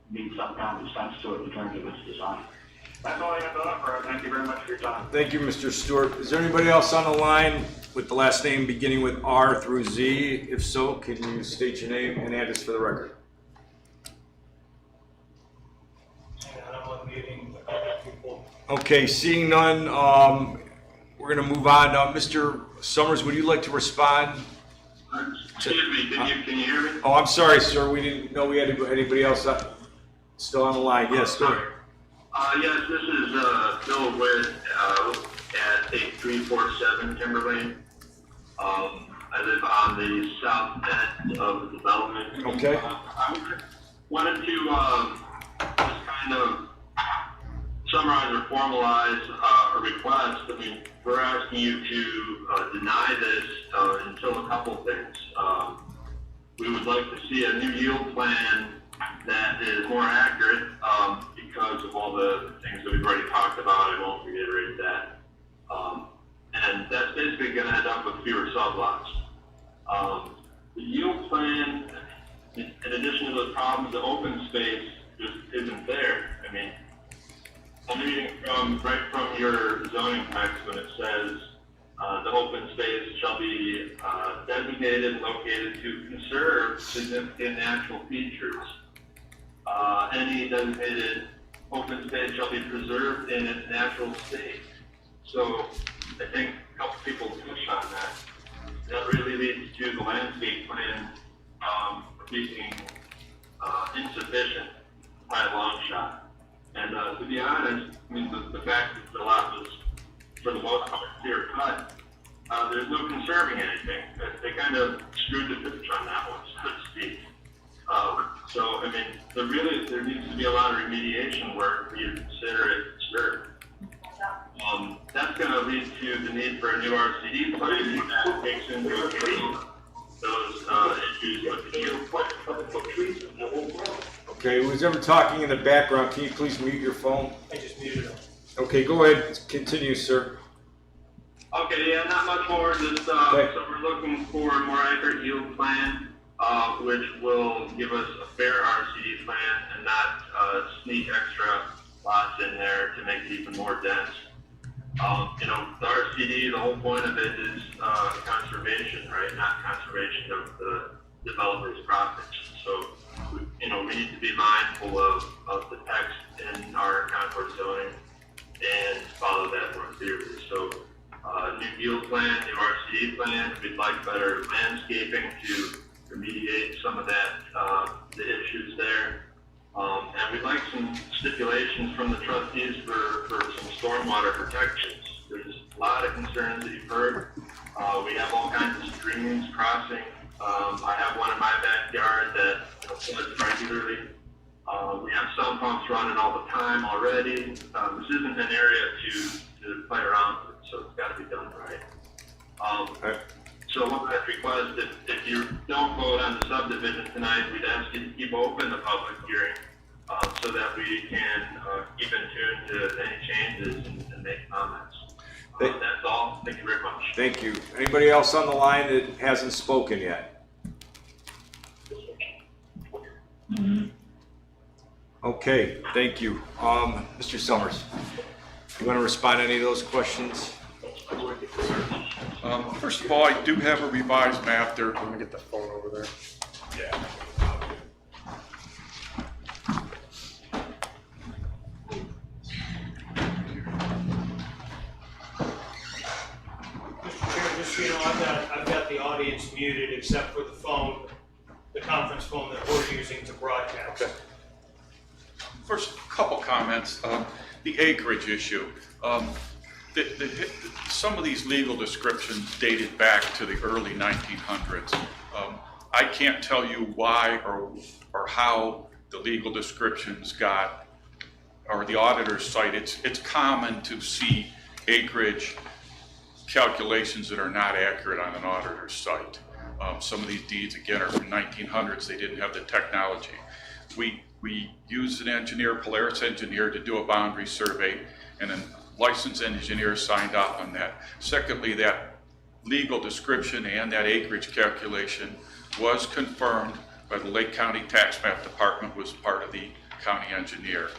[SPEAKER 11] need some common sense to it in terms of its design. That's all I have to offer. Thank you very much for your time.
[SPEAKER 1] thank you, Mr. Stewart. Is there anybody else on the line with the last name beginning with R through Z? If so, can you state your name and address for the record?
[SPEAKER 5] And I'm unmuting people.
[SPEAKER 1] Okay, seeing none, we're gonna move on. Mr. Summers, would you like to respond?
[SPEAKER 9] Excuse me, can you hear me?
[SPEAKER 1] Oh, I'm sorry, sir. We didn't know we had anybody else still on the line. Yes, go ahead.
[SPEAKER 9] Yes, this is Bill Witt at 8347 Timberlane. I live on the south end of the development.
[SPEAKER 1] Okay.
[SPEAKER 9] I wanted to just kind of summarize or formalize a request. I mean, we're asking you to deny this until a couple things. We would like to see a new yield plan that is more accurate because of all the things that we've already talked about. I won't reiterate that. And that's basically going to end up with fewer sublots. The yield plan, in addition to the problems, the open space just isn't there. I mean, I'm reading right from your zoning text when it says the open space shall be designated and located to conserve significant natural features. Any designated open space shall be preserved in its natural state. So I think a couple people touched on that. That really leads to the landscape plan being insufficient by a long shot. And to be honest, I mean, the fact that the lot was, for the most part, clear cut, there's no conserving anything. They kind of screwed the pooch on that one, so to speak. So, I mean, there needs to be a lot of remediation work for you to consider it disturbed. That's going to lead to the need for a new RCD plan that takes into account those issues with the yield plan.
[SPEAKER 1] Okay, who's ever talking in the background, can you please mute your phone?
[SPEAKER 5] I just muted him.
[SPEAKER 1] Okay, go ahead. Continue, sir.
[SPEAKER 9] Okay, yeah, not much more. Just so we're looking for a more accurate yield plan, which will give us a fair RCD plan and not sneak extra lots in there to make it even more dense. You know, the RCD, the whole point of it is conservation, right? Not conservation of the developer's profits. So, you know, we need to be mindful of the text in our Concord zoning and follow that more clearly. So, new yield plan, new RCD plan. We'd like better landscaping to remediate some of that, the issues there. And we'd like some stipulations from the trustees for some stormwater protections. There's a lot of concerns that you've heard. We have all kinds of streams crossing. I have one in my backyard that floods regularly. We have some pumps running all the time already. This isn't an area to play around with, so it's got to be done right.
[SPEAKER 1] Okay.
[SPEAKER 9] So what I'd request, if you don't vote on the subdivision tonight, we'd ask you to keep open the public hearing so that we can keep in tune to any changes and make comments. That's all. Thank you very much.
[SPEAKER 1] Thank you. Anybody else on the line that hasn't spoken yet? Okay, thank you. Mr. Summers, you want to respond to any of those questions?
[SPEAKER 3] First of all, I do have a revised map there.
[SPEAKER 4] Let me get the phone over there.
[SPEAKER 3] Yeah.
[SPEAKER 5] Mr. Chair, just so you know, I've got the audience muted except for the phone, the conference phone that we're using to broadcast.
[SPEAKER 3] Okay. First, couple comments. The acreage issue. Some of these legal descriptions dated back to the early 1900s. I can't tell you why or how the legal descriptions got, or the auditor's site. It's common to see acreage calculations that are not accurate on an auditor's site. Some of these deeds, again, are from 1900s. They didn't have the technology. We used an engineer, Polaris engineer, to do a boundary survey, and a licensed engineer signed off on that. Secondly, that legal description and that acreage calculation was confirmed by the Lake County Tax Map Department, was part of the county engineer.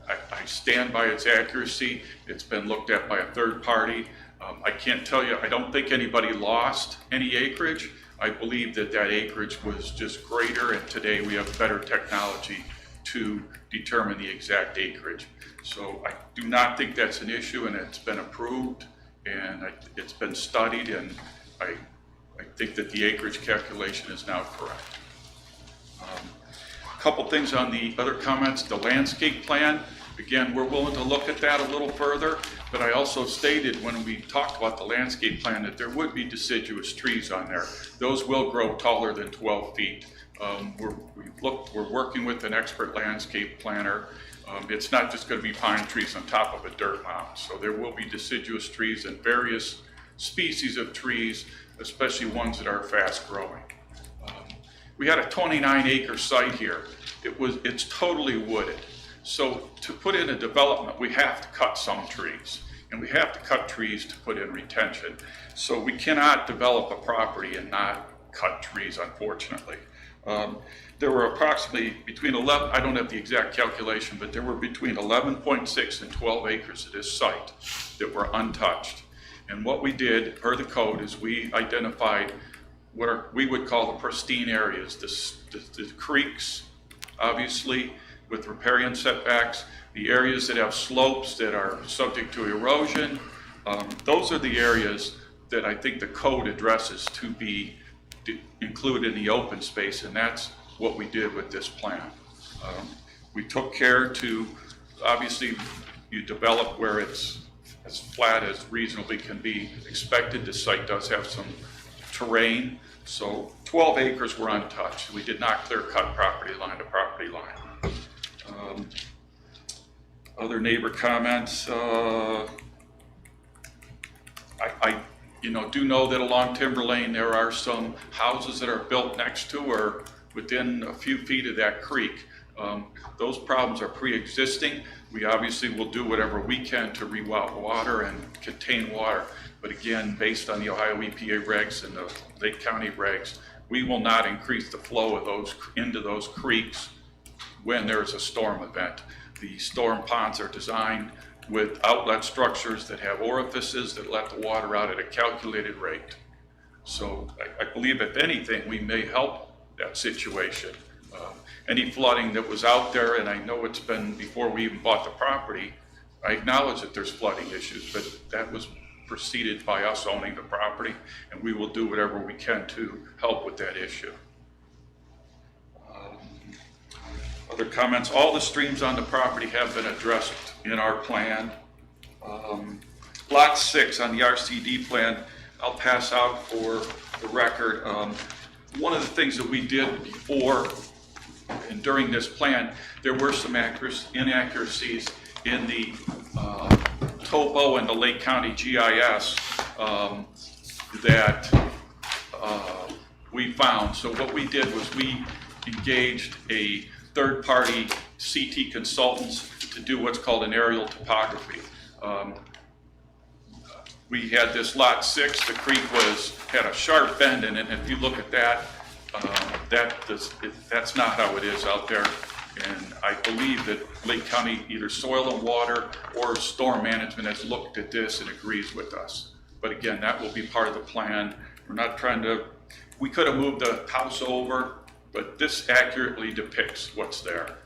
[SPEAKER 3] I stand by its accuracy. It's been looked at by a third party. I can't tell you, I don't think anybody lost any acreage. I believe that acreage was just greater, and today we have better technology to determine the exact acreage. So I do not think that's an issue, and it's been approved, and it's been studied, and I think that the acreage calculation is now correct. A couple things on the other comments. The landscape plan, again, we're willing to look at that a little further, but I also stated when we talked about the landscape plan that there would be deciduous trees on there. Those will grow taller than 12 feet. We're working with an expert landscape planner. It's not just going to be pine trees on top of a dirt mound. So there will be deciduous trees and various species of trees, especially ones that are fast growing. We had a 29-acre site here. It's totally wooded. So to put in a development, we have to cut some trees, and we have to cut trees to put in retention. So we cannot develop a property and not cut trees, unfortunately. There were approximately between 11, I don't have the exact calculation, but there were between 11.6 and 12 acres of this site that were untouched. And what we did, per the code, is we identified what we would call the pristine areas, the creeks, obviously, with riparian setbacks, the areas that have slopes that are subject to erosion. Those are the areas that I think the code addresses to be included in the open space, and that's what we did with this plan. We took care to, obviously, you develop where it's as flat as reasonably can be expected. The site does have some terrain, so 12 acres were untouched. We did not clear cut property line to property line. Other neighbor comments, I do know that along Timberlane there are some houses that are built next to or within a few feet of that creek. Those problems are pre-existing. We obviously will do whatever we can to reroute water and contain water. But again, based on the Ohio EPA regs and the Lake County regs, we will not increase the flow of those into those creeks when there's a storm event. The storm ponds are designed with outlet structures that have orifices that let the water out at a calculated rate. So I believe, if anything, we may help that situation. Any flooding that was out there, and I know it's been before we even bought the property, I acknowledge that there's flooding issues, but that was preceded by us owning the property, and we will do whatever we can to help with that issue. Other comments, all the streams on the property have been addressed in our plan. Lot 6 on the RCD plan, I'll pass out for the record. One of the things that we did before and during this plan, there were some inaccuracies in the topo and the Lake County GIS that we found. So what we did was we engaged a third-party CT consultants to do what's called an aerial topography. We had this lot 6, the creek had a sharp bend in it, and if you look at that, that's not how it is out there. And I believe that Lake County, either Soil and Water or Storm Management, has looked at this and agrees with us. But again, that will be part of the plan. We're not trying to, we could have moved the house over, but this accurately depicts what's there.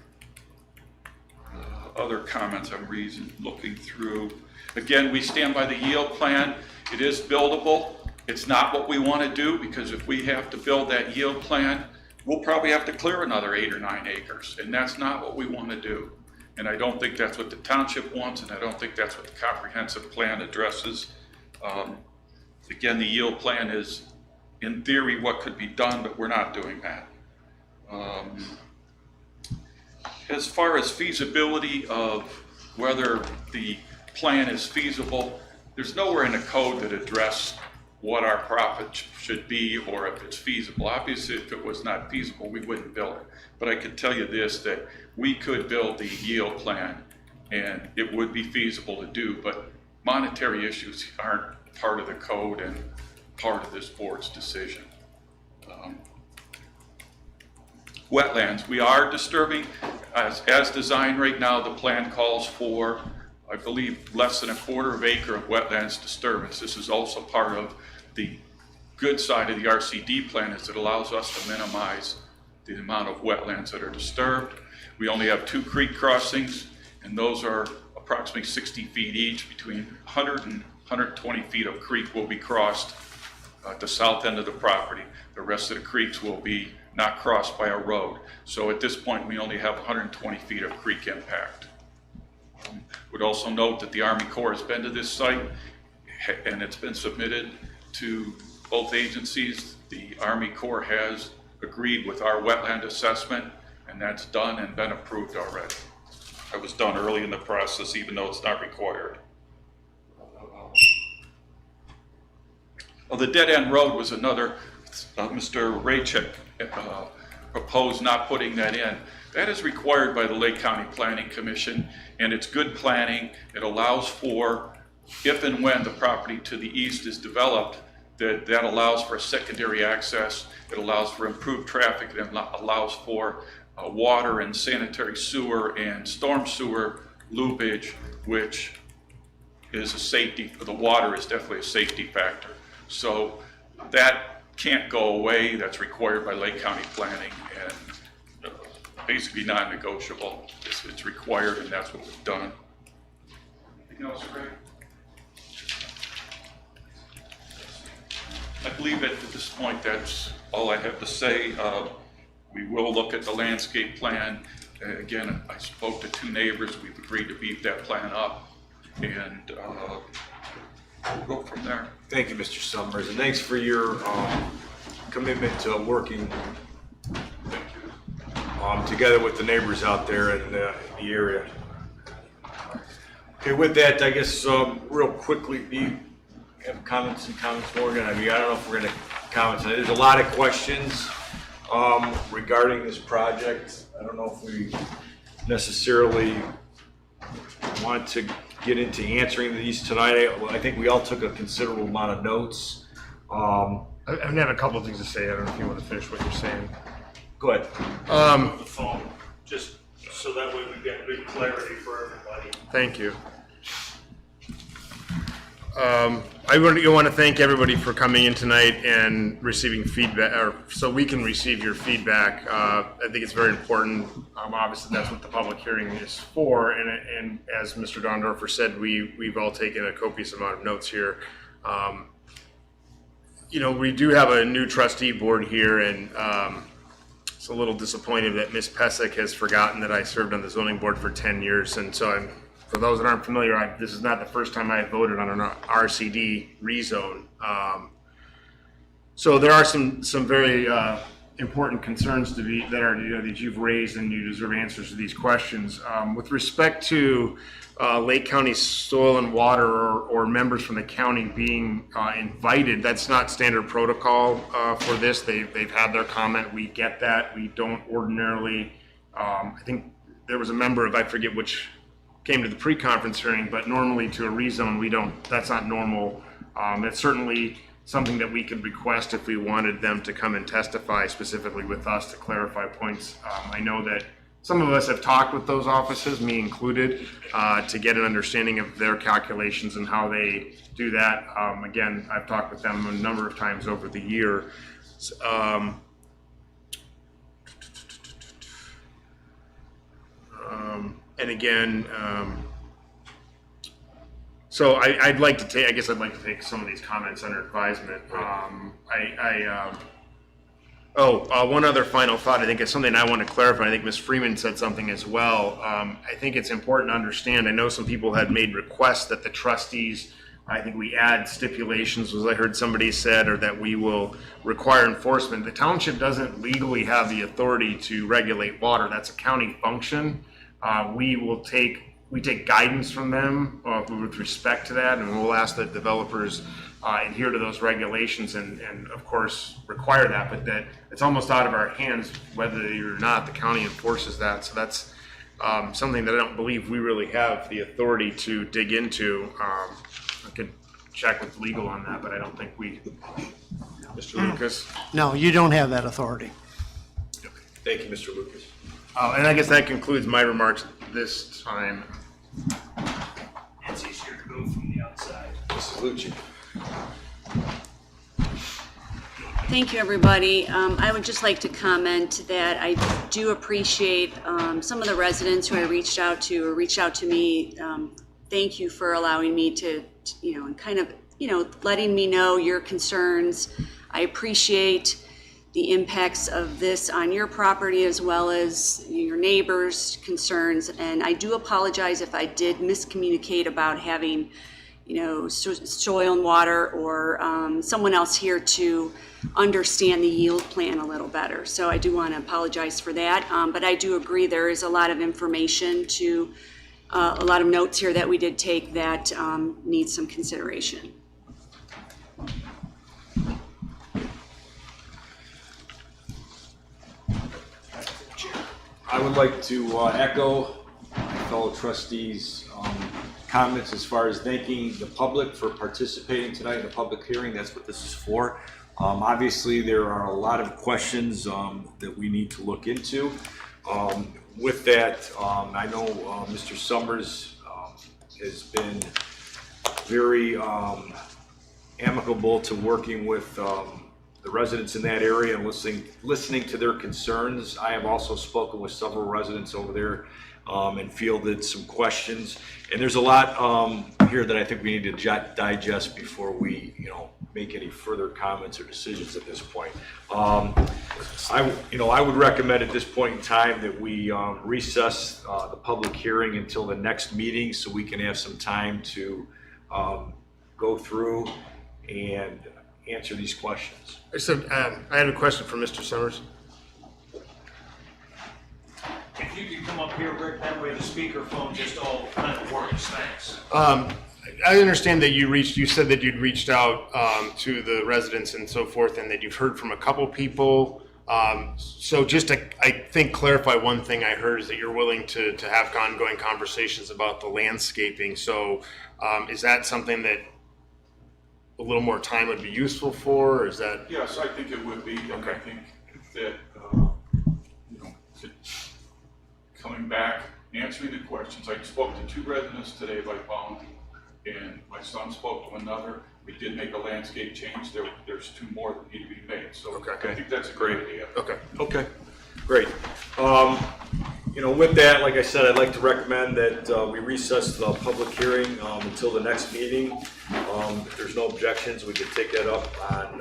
[SPEAKER 3] Other comments I'm looking through. Again, we stand by the yield plan. It is buildable. It's not what we want to do, because if we have to build that yield plan, we'll probably have to clear another 8 or 9 acres, and that's not what we want to do. And I don't think that's what the township wants, and I don't think that's what the comprehensive plan addresses. Again, the yield plan is, in theory, what could be done, but we're not doing that. As far as feasibility of whether the plan is feasible, there's nowhere in the code that addresses what our profit should be or if it's feasible. Obviously, if it was not feasible, we wouldn't build it. But I can tell you this, that we could build the yield plan and it would be feasible to do, but monetary issues aren't part of the code and part of this board's decision. Wetlands, we are disturbing, as designed right now, the plan calls for, I believe, less than 1/4 acre of wetlands disturbance. This is also part of the good side of the RCD plan, is it allows us to minimize the amount of wetlands that are disturbed. We only have 2 creek crossings, and those are approximately 60 feet each. Between 100 and 120 feet of creek will be crossed at the south end of the property. The rest of the creeks will be not crossed by a road. So at this point, we only have 120 feet of creek impact. Would also note that the Army Corps has been to this site, and it's been submitted to both agencies. The Army Corps has agreed with our wetland assessment, and that's done and been approved already. It was done early in the process, even though it's not required. Well, the dead end road was another, Mr. Raychek proposed not putting that in. That is required by the Lake County Planning Commission, and it's good planning. It allows for, if and when the property to the east is developed, that allows for secondary access. It allows for improved traffic. It allows for water and sanitary sewer and storm sewer loopage, which is a safety, for the water is definitely a safety factor. So that can't go away. That's required by Lake County Planning and basically non-negotiable. It's required, and that's what we've done. Anything else, Greg? I believe at this point that's all I have to say. We will look at the landscape plan. Again, I spoke to 2 neighbors. We've agreed to beef that plan up, and we'll go from there.
[SPEAKER 1] Thank you, Mr. Summers, and thanks for your commitment to working together with the neighbors out there in the area. Okay, with that, I guess real quickly, do you have comments, Morgan? I mean, I don't know if we're going to comment on it. There's a lot of questions regarding this project. I don't know if we necessarily want to get into answering these tonight. I think we all took a considerable amount of notes.
[SPEAKER 4] I have a couple of things to say. I don't know if you want to finish what you're saying.
[SPEAKER 1] Go ahead.
[SPEAKER 5] The phone, just so that way we get good clarity for everybody.
[SPEAKER 4] Thank you. I want to thank everybody for coming in tonight and receiving feedback, or so we can receive your feedback. I think it's very important. Obviously, that's what the public hearing is for. And as Mr. Dondorfer said, we've all taken a copious amount of notes here. You know, we do have a new trustee board here, and it's a little disappointing that Ms. Pesic has forgotten that I served on the zoning board for 10 years. And so for those that aren't familiar, this is not the first time I voted on an RCD rezone. So there are some very important concerns that you've raised, and you deserve answers to these questions. With respect to Lake County Soil and Water or members from the county being invited, that's not standard protocol for this. They've had their comment. We get that. We don't ordinarily, I think there was a member of, I forget which, came to the pre-conference hearing, but normally to a rezone, we don't, that's not normal. It's certainly something that we could request if we wanted them to come and testify specifically with us to clarify points. I know that some of us have talked with those offices, me included, to get an understanding of their calculations and how they do that. Again, I've talked with them a number of times over the year. And again, so I'd like to take, I guess I'd like to take some of these comments under advisement. One other final thought. I think it's something I want to clarify. I think Ms. Freeman said something as well. I think it's important to understand. I know some people had made requests that the trustees, I think we add stipulations, as I heard somebody said, or that we will require enforcement. The township doesn't legally have the authority to regulate water. That's a county function. We take guidance from them with respect to that, and we'll ask that developers adhere to those regulations and of course require that, but that it's almost out of our hands whether or not the county enforces that. So that's something that I don't believe we really have the authority to dig into. I could check with legal on that, but I don't think we. Mr. Lucas?
[SPEAKER 12] No, you don't have that authority.
[SPEAKER 1] Thank you, Mr. Lucas.
[SPEAKER 4] And I guess that concludes my remarks this time.
[SPEAKER 5] It's easier to go from the outside.
[SPEAKER 1] Mrs. Lucci.
[SPEAKER 13] Thank you, everybody. I would just like to comment that I do appreciate some of the residents who I reached out to or reached out to me. Thank you for allowing me to, and kind of, letting me know your concerns. I appreciate the impacts of this on your property as well as your neighbors' concerns. And I do apologize if I did miscommunicate about having, soil and water or someone else here to understand the yield plan a little better. So I do want to apologize for that. But I do agree there is a lot of information a lot of notes here that we did take that needs some consideration.
[SPEAKER 1] I would like to echo my fellow trustees' comments as far as thanking the public for participating tonight in the public hearing. That's what this is for. Obviously, there are a lot of questions that we need to look into. With that, I know Mr. Summers has been very amicable to working with the residents in that area and listening to their concerns. I have also spoken with several residents over there and fielded some questions. And there's a lot here that I think we need to digest before we, make any further comments or decisions at this point. I would recommend at this point in time that we recess the public hearing until the next meeting so we can have some time to go through and answer these questions.
[SPEAKER 4] So I have a question for Mr. Summers.
[SPEAKER 5] If you could come up here, Rick, that way the speakerphone just all kind of works. Thanks.
[SPEAKER 4] I understand that you said that you'd reached out to the residents and so forth, and that you've heard from a couple people. So just to, I think, clarify one thing I heard is that you're willing to have ongoing conversations about the landscaping. So is that something that a little more time would be useful for, or is that?
[SPEAKER 3] Yes, I think it would be. And
[SPEAKER 4] okay.
[SPEAKER 3] I think that, coming back, answering the questions. I spoke to 2 residents today by phone, and my son spoke to another. We did make a landscape change. There's 2 more that need to be made. So okay. I think that's a great idea.
[SPEAKER 1] Okay, great. With that, like I said, I'd like to recommend that we recess the public hearing until the next meeting. If there's no objections, we could take that up on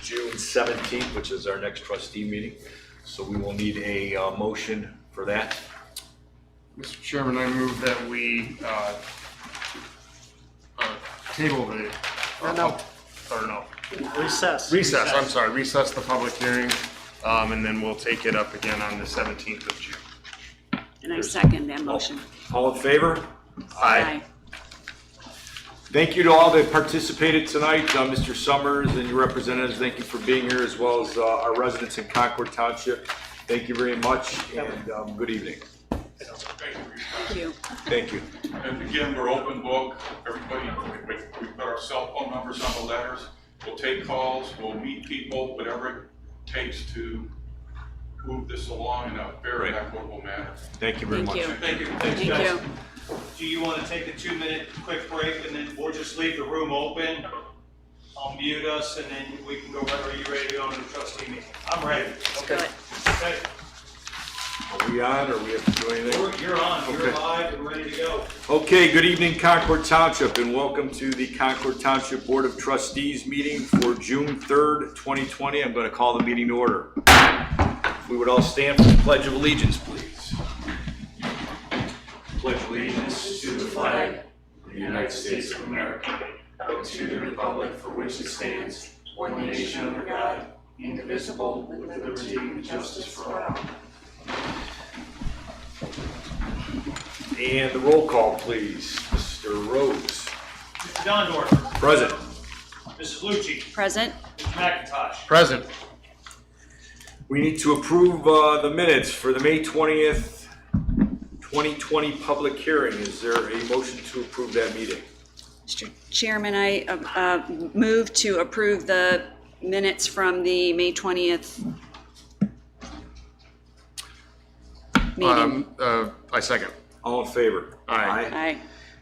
[SPEAKER 1] June 17th, which is our next trustee meeting. So we will need a motion for that.
[SPEAKER 4] Mr. Chairman, I move that we table the.
[SPEAKER 12] Recess.
[SPEAKER 4] Recess the public hearing, and then we'll take it up again on the 17th of June.
[SPEAKER 13] And I second that motion.
[SPEAKER 1] All in favor?
[SPEAKER 13] Aye.
[SPEAKER 1] Thank you to all that participated tonight. Mr. Summers and your representatives, thank you for being here, as well as our residents in Concord Township. Thank you very much, and good evening.
[SPEAKER 13] Thank you.
[SPEAKER 1] Thank you.
[SPEAKER 3] And again, we're open book. Everybody, we put our cell phone numbers on the letters. We'll take calls, we'll meet people, whatever it takes to move this along in a very equitable manner.
[SPEAKER 1] Thank you very much.
[SPEAKER 5] Thank you.
[SPEAKER 13] Thank you.
[SPEAKER 5] Do you want to take a 2-minute quick break and then we'll just leave the room open? I'll mute us and then we can go right. Are you ready to go into the trustee meeting? I'm ready. Okay.
[SPEAKER 13] Good.
[SPEAKER 5] Okay.
[SPEAKER 1] Are we on, or we have to do anything?
[SPEAKER 5] You're on. You're
[SPEAKER 1] Okay.
[SPEAKER 5] live and ready to go.
[SPEAKER 1] Okay, good evening, Concord Township, and welcome to the Concord Township Board of Trustees meeting for June 3rd, 2020. I'm going to call the meeting to order. If we would all stand for the Pledge of Allegiance, please. Pledge allegiance to the flag of the United States of America, and to the republic for which it stands, one nation under God, indivisible, with liberty and justice for all. And the roll call, please. Mr. Rose.
[SPEAKER 5] Mr. Dondorf.
[SPEAKER 1] Present.
[SPEAKER 5] Mrs. Lucci.
[SPEAKER 13] Present.
[SPEAKER 5] Mr. McIntosh.
[SPEAKER 4] Present.
[SPEAKER 1] We need to approve the minutes for the May 20th, 2020 public hearing. Is there a motion to approve that meeting?
[SPEAKER 13] Mr. Chairman, I move to approve the minutes from the May 20th meeting.
[SPEAKER 4] I second.
[SPEAKER 1] All in favor?
[SPEAKER 4] Aye.
[SPEAKER 13] Aye.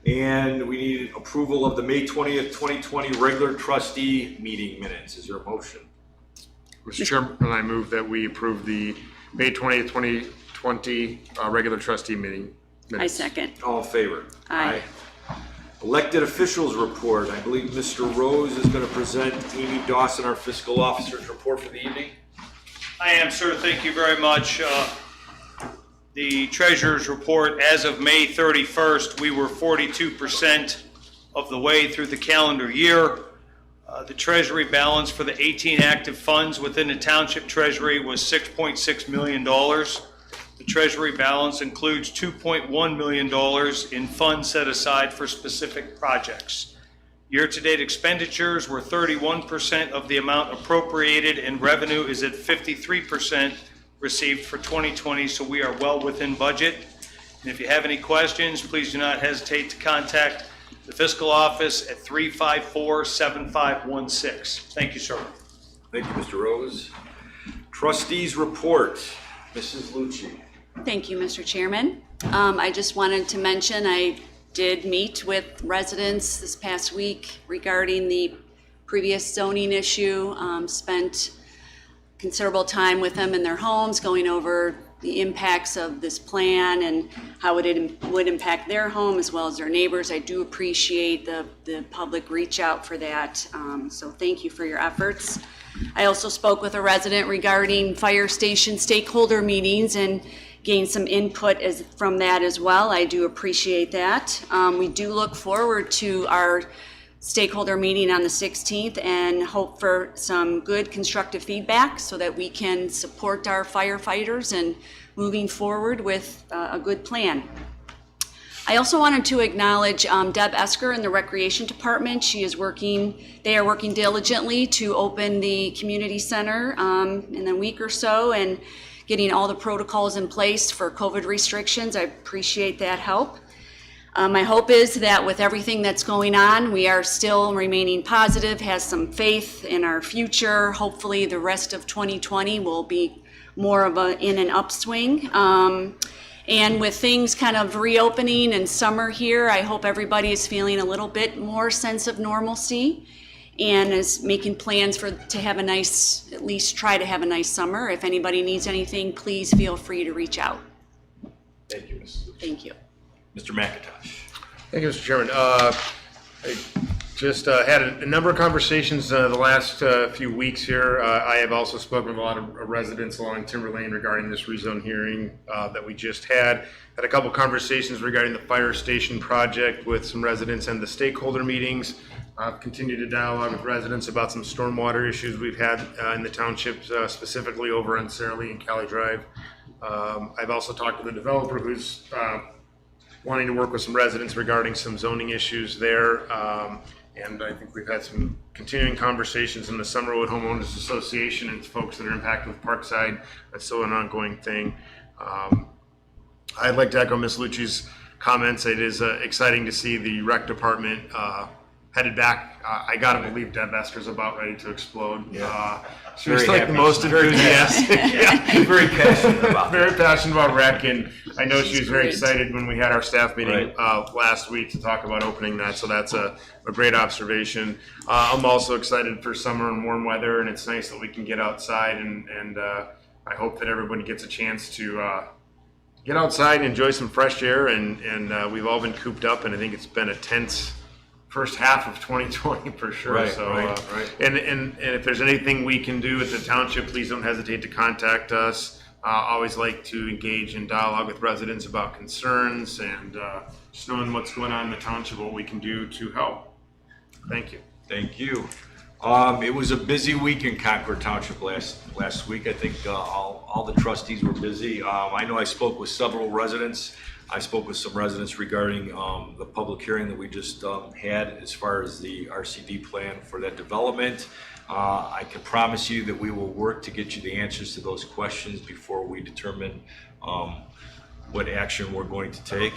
[SPEAKER 1] And we need approval of the May 20th, 2020 regular trustee meeting minutes. Is there a motion?
[SPEAKER 4] Mr. Chairman, I move that we approve the May 20th, 2020 regular trustee meeting minutes.
[SPEAKER 13] I second.
[SPEAKER 1] All in favor?
[SPEAKER 13] Aye.
[SPEAKER 1] Elected officials report. I believe Mr. Rose is going to present Amy Dawson, our fiscal officer's report for the evening.
[SPEAKER 5] I am, sir. Thank you very much. The treasurer's report, as of May 31st, we were 42% of the way through the calendar year. The treasury balance for the 18 active funds within the township treasury was $6.6 million. The treasury balance includes $2.1 million in funds set aside for specific projects. Year-to-date expenditures were 31% of the amount appropriated, and revenue is at 53% received for 2020, so we are well within budget. And if you have any questions, please do not hesitate to contact the fiscal office at 354-7516. Thank you, sir.
[SPEAKER 1] Thank you, Mr. Rose. Trustees report. Mrs. Lucci.
[SPEAKER 13] Thank you, Mr. Chairman. I just wanted to mention I did meet with residents this past week regarding the previous zoning issue. Spent considerable time with them in their homes, going over the impacts of this plan and how it would impact their home as well as their neighbors. I do appreciate the public reach out for that, so thank you for your efforts. I also spoke with a resident regarding fire station stakeholder meetings and gained some input from that as well. I do appreciate that. We do look forward to our stakeholder meeting on the 16th and hope for some good constructive feedback so that we can support our firefighters and moving forward with a good plan. I also wanted to acknowledge Deb Esker in the Recreation Department. They are working diligently to open the community center in a week or so and getting all the protocols in place for COVID restrictions. I appreciate that help. My hope is that with everything that's going on, we are still remaining positive, has some faith in our future. Hopefully the rest of 2020 will be more of in an upswing. And with things kind of reopening and summer here, I hope everybody is feeling a little bit more sense of normalcy and is making plans to have a nice, at least try to have a nice summer. If anybody needs anything, please feel free to reach out.
[SPEAKER 1] Thank you, Mrs. Lucci.
[SPEAKER 13] Thank you.
[SPEAKER 1] Mr. McIntosh.
[SPEAKER 4] Thank you, Mr. Chairman. I just had a number of conversations the last few weeks here. I have also spoken with a lot of residents along Timberlane regarding this rezone hearing that we just had. Had a couple conversations regarding the fire station project with some residents and the stakeholder meetings. I've continued to dialogue with residents about some stormwater issues we've had in the township, specifically over on Sara Lee and Cali Drive. I've also talked to the developer who's wanting to work with some residents regarding some zoning issues there. And I think we've had some continuing conversations in the Summerwood Homeowners Association and folks that are impacted with Parkside. That's still an ongoing thing. I'd like to echo Ms. Lucci's comments. It is exciting to see the rec department headed back. I gotta believe Deb Esker's about ready to explode. She was
[SPEAKER 1] Very
[SPEAKER 4] like the
[SPEAKER 1] happy.
[SPEAKER 4] most enthusiastic. Yeah.
[SPEAKER 1] Very passionate about
[SPEAKER 4] Very passionate about rec, and I know she was very
[SPEAKER 13] great.
[SPEAKER 4] excited when we had our staff meeting
[SPEAKER 1] Right.
[SPEAKER 4] last week to talk about opening that. So that's a great observation. I'm also excited for summer and warm weather, and it's nice that we can get outside, and I hope that everybody gets a chance to get outside and enjoy some fresh air. And we've all been cooped up, and I think it's been a tense first half of 2020 for sure.
[SPEAKER 1] Right,
[SPEAKER 4] So,
[SPEAKER 1] right.
[SPEAKER 4] And if there's anything we can do at the township, please don't hesitate to contact us. Always like to engage in dialogue with residents about concerns and just knowing what's going on in the township, what we can do to help. Thank you.
[SPEAKER 1] Thank you. It was a busy week in Concord Township last week. I think all the trustees were busy. I know I spoke with several residents. I spoke with some residents regarding the public hearing that we just had as far as the RCD plan for that development. I can promise you that we will work to get you the answers to those questions before we determine what action we're going to take.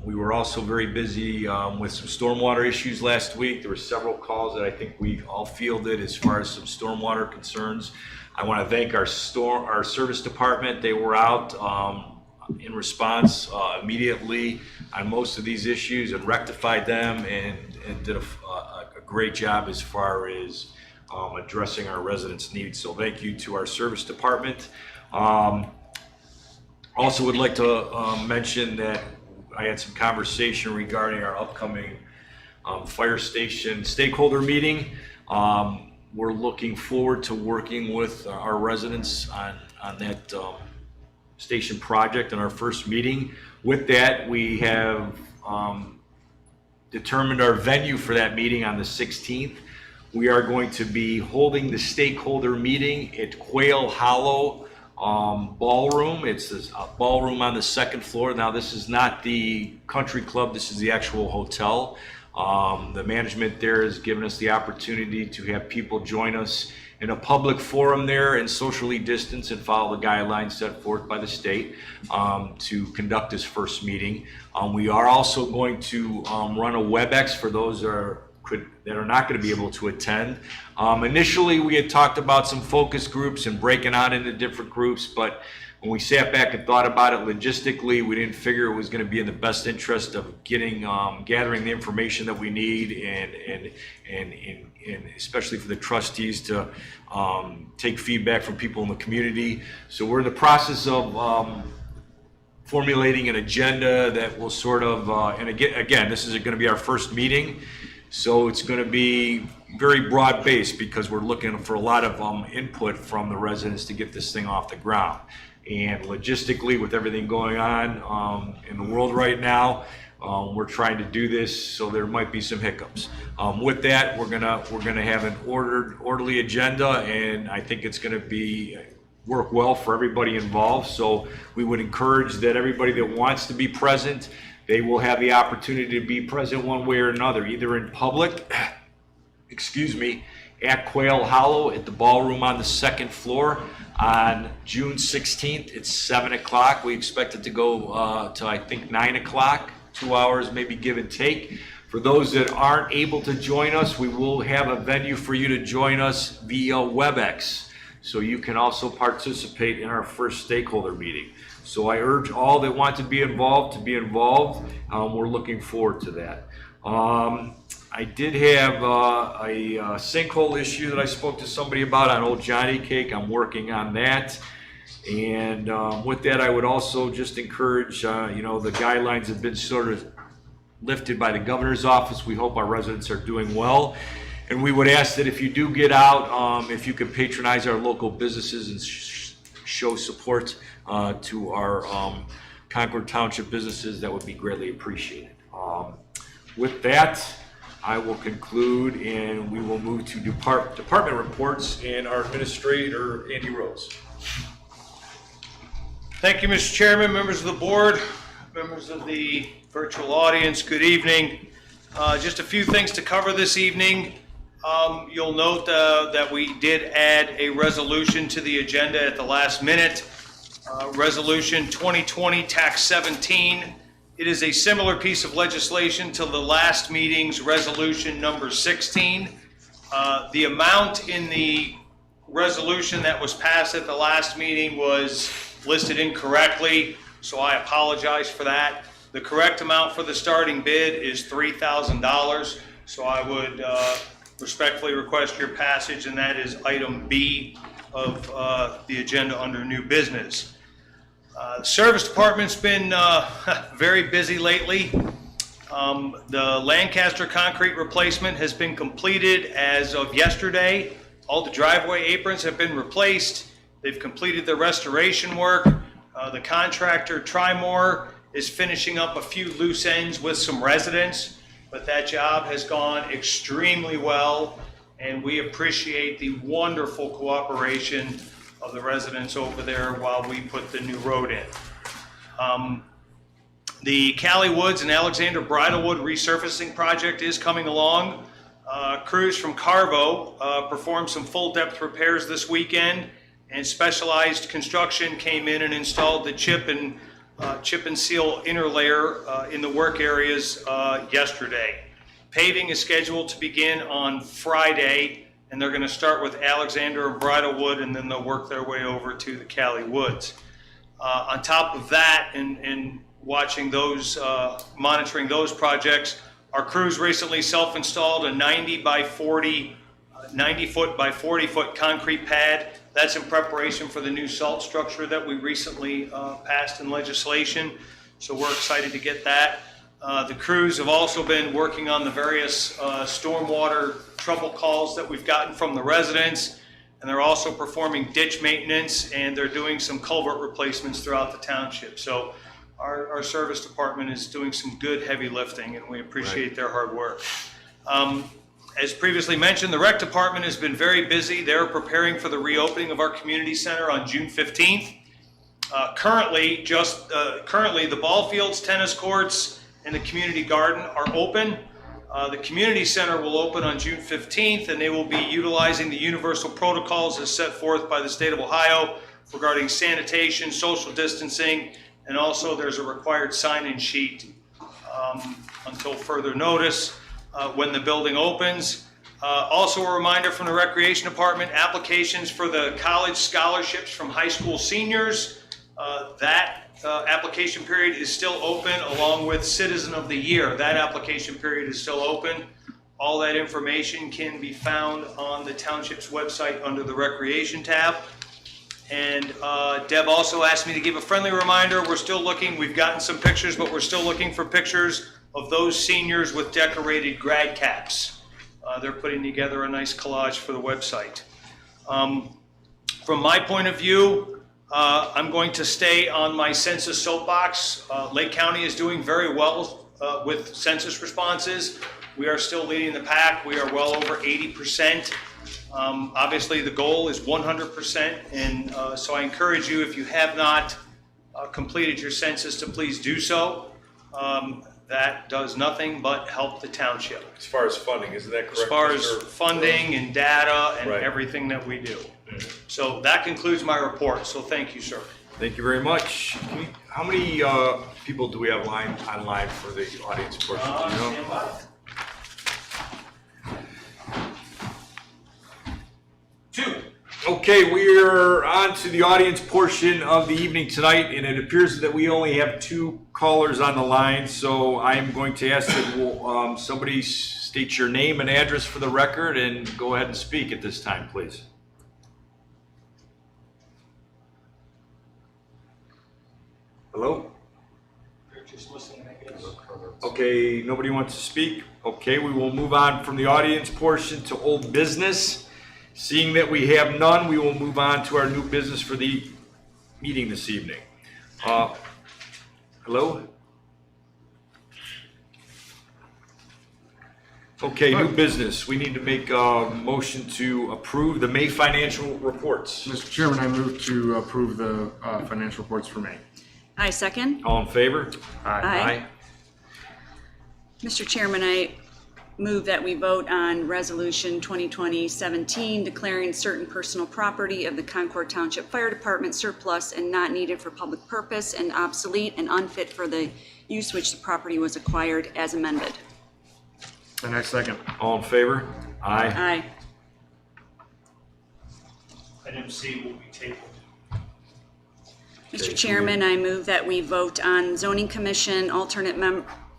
[SPEAKER 1] We were also very busy with some stormwater issues last week. There were several calls that I think we all fielded as far as some stormwater concerns. I want to thank our service department. They were out in response immediately on most of these issues and rectified them and did a great job as far as addressing our residents' needs. So thank you to our service department. Also would like to mention that I had some conversation regarding our upcoming fire station stakeholder meeting. We're looking forward to working with our residents on that station project in our first meeting. With that, we have determined our venue for that meeting on the 16th. We are going to be holding the stakeholder meeting at Quail Hollow Ballroom. It's a ballroom on the second floor. Now, this is not the country club. This is the actual hotel. The management there has given us the opportunity to have people join us in a public forum there and socially distance and follow the guidelines set forth by the state to conduct this first meeting. We are also going to run a WebEx for those that are not going to be able to attend. Initially, we had talked about some focus groups and breaking out into different groups, but when we sat back and thought about it logistically, we didn't figure it was going to be in the best interest of gathering the information that we need and especially for the trustees to take feedback from people in the community. So we're in the process of formulating an agenda that will sort of, and again, this is going to be our first meeting, so it's going to be very broad-based because we're looking for a lot of input from the residents to get this thing off the ground. And logistically, with everything going on in the world right now, we're trying to do this, so there might be some hiccups. With that, we're gonna have an orderly agenda, and I think it's gonna work well for everybody involved. So we would encourage that everybody that wants to be present, they will have the opportunity to be present one way or another, either in public, at Quail Hollow at the ballroom on the second floor on June 16th. It's 7 o'clock. We expect it to go till I think 9 o'clock, 2 hours maybe give and take. For those that aren't able to join us, we will have a venue for you to join us via WebEx. So you can also participate in our first stakeholder meeting. So I urge all that want to be involved to be involved. We're looking forward to that. I did have a sinkhole issue that I spoke to somebody about on Old Johnny Cake. I'm working on that. And with that, I would also just encourage, the guidelines have been sort of lifted by the governor's office. We hope our residents are doing well. And we would ask that if you do get out, if you could patronize our local businesses and show support to our Concord Township businesses, that would be greatly appreciated. With that, I will conclude, and we will move to department reports, and our administrator, Andy Rose.
[SPEAKER 5] Thank you, Mr. Chairman, members of the board, members of the virtual audience, good evening. Just a few things to cover this evening. You'll note that we did add a resolution to the agenda at the last minute. Resolution 2020 Tax 17. It is a similar piece of legislation to the last meeting's resolution number 16. The amount in the resolution that was passed at the last meeting was listed incorrectly, so I apologize for that. The correct amount for the starting bid is $3,000, so I would respectfully request your passage, and that is item B of the agenda under new business. The service department's been very busy lately. The Lancaster concrete replacement has been completed as of yesterday. All the driveway aprons have been replaced. They've completed the restoration work. The contractor, Trimore, is finishing up a few loose ends with some residents, but that job has gone extremely well, and we appreciate the wonderful cooperation of the residents over there while we put the new road in. The Cali Woods and Alexander Bridlewood resurfacing project is coming along. Crews from Carvo performed some full depth repairs this weekend, and Specialized Construction came in and installed the chip and seal interlayer in the work areas yesterday. Paving is scheduled to begin on Friday, and they're going to start with Alexander and Bridlewood, and then they'll work their way over to the Cali Woods. On top of that, and watching those, monitoring those projects, our crews recently self-installed a 90 foot by 40 foot concrete pad. That's in preparation for the new salt structure that we recently passed in legislation. So we're excited to get that. The crews have also been working on the various stormwater trouble calls that we've gotten from the residents, and they're also performing ditch maintenance, and they're doing some culvert replacements throughout the township. So our service department is doing some good heavy lifting, and we appreciate their hard work. As previously mentioned, the rec department has been very busy. They're preparing for the reopening of our community center on June 15th. Currently, the ball fields, tennis courts, and the community garden are open. The community center will open on June 15th, and they will be utilizing the universal protocols as set forth by the state of Ohio regarding sanitation, social distancing, and also there's a required sign-in sheet until further notice when the building opens. Also a reminder from the Recreation Department, applications for the college scholarships from high school seniors. That application period is still open, along with Citizen of the Year. That application period is still open. All that information can be found on the township's website under the Recreation tab. And Deb also asked me to give a friendly reminder. We're still looking, we've gotten some pictures, but we're still looking for pictures of those seniors with decorated grad caps. They're putting together a nice collage for the website. From my point of view, I'm going to stay on my census soapbox. Lake County is doing very well with census responses. We are still leading the pack. We are well over 80%. Obviously, the goal is 100%, and so I encourage you, if you have not completed your census, to please do so. That does nothing but help the township.
[SPEAKER 1] As far as funding, isn't that correct?
[SPEAKER 5] As far as funding and data and
[SPEAKER 1] Right.
[SPEAKER 5] everything that we do. So that concludes my report, so thank you, sir.
[SPEAKER 1] Thank you very much. How many people do we have online for the audience portion? Do you know?
[SPEAKER 5] Two.
[SPEAKER 1] Okay, we're on to the audience portion of the evening tonight, and it appears that we only have two callers on the line, so I'm going to ask that somebody state your name and address for the record and go ahead and speak at this time, please. Hello?
[SPEAKER 5] Just listening, I guess.
[SPEAKER 1] Okay, nobody wants to speak? Okay, we will move on from the audience portion to old business. Seeing that we have none, we will move on to our new business for the meeting this evening. Hello? Okay, new business. We need to make a motion to approve the May financial reports.
[SPEAKER 4] Mr. Chairman, I move to approve the financial reports for May.
[SPEAKER 13] I second.
[SPEAKER 1] All in favor?
[SPEAKER 13] Aye. Mr. Chairman, I move that we vote on Resolution 2020-17 declaring certain personal property of the Concord Township Fire Department surplus and not needed for public purpose and obsolete and unfit for the use which the property was acquired as amended.
[SPEAKER 4] And I second.
[SPEAKER 1] All in favor? Aye.
[SPEAKER 13] Aye.
[SPEAKER 5] Item C will be tabled.
[SPEAKER 13] Mr. Chairman, I move that we vote on Zoning Commission alternate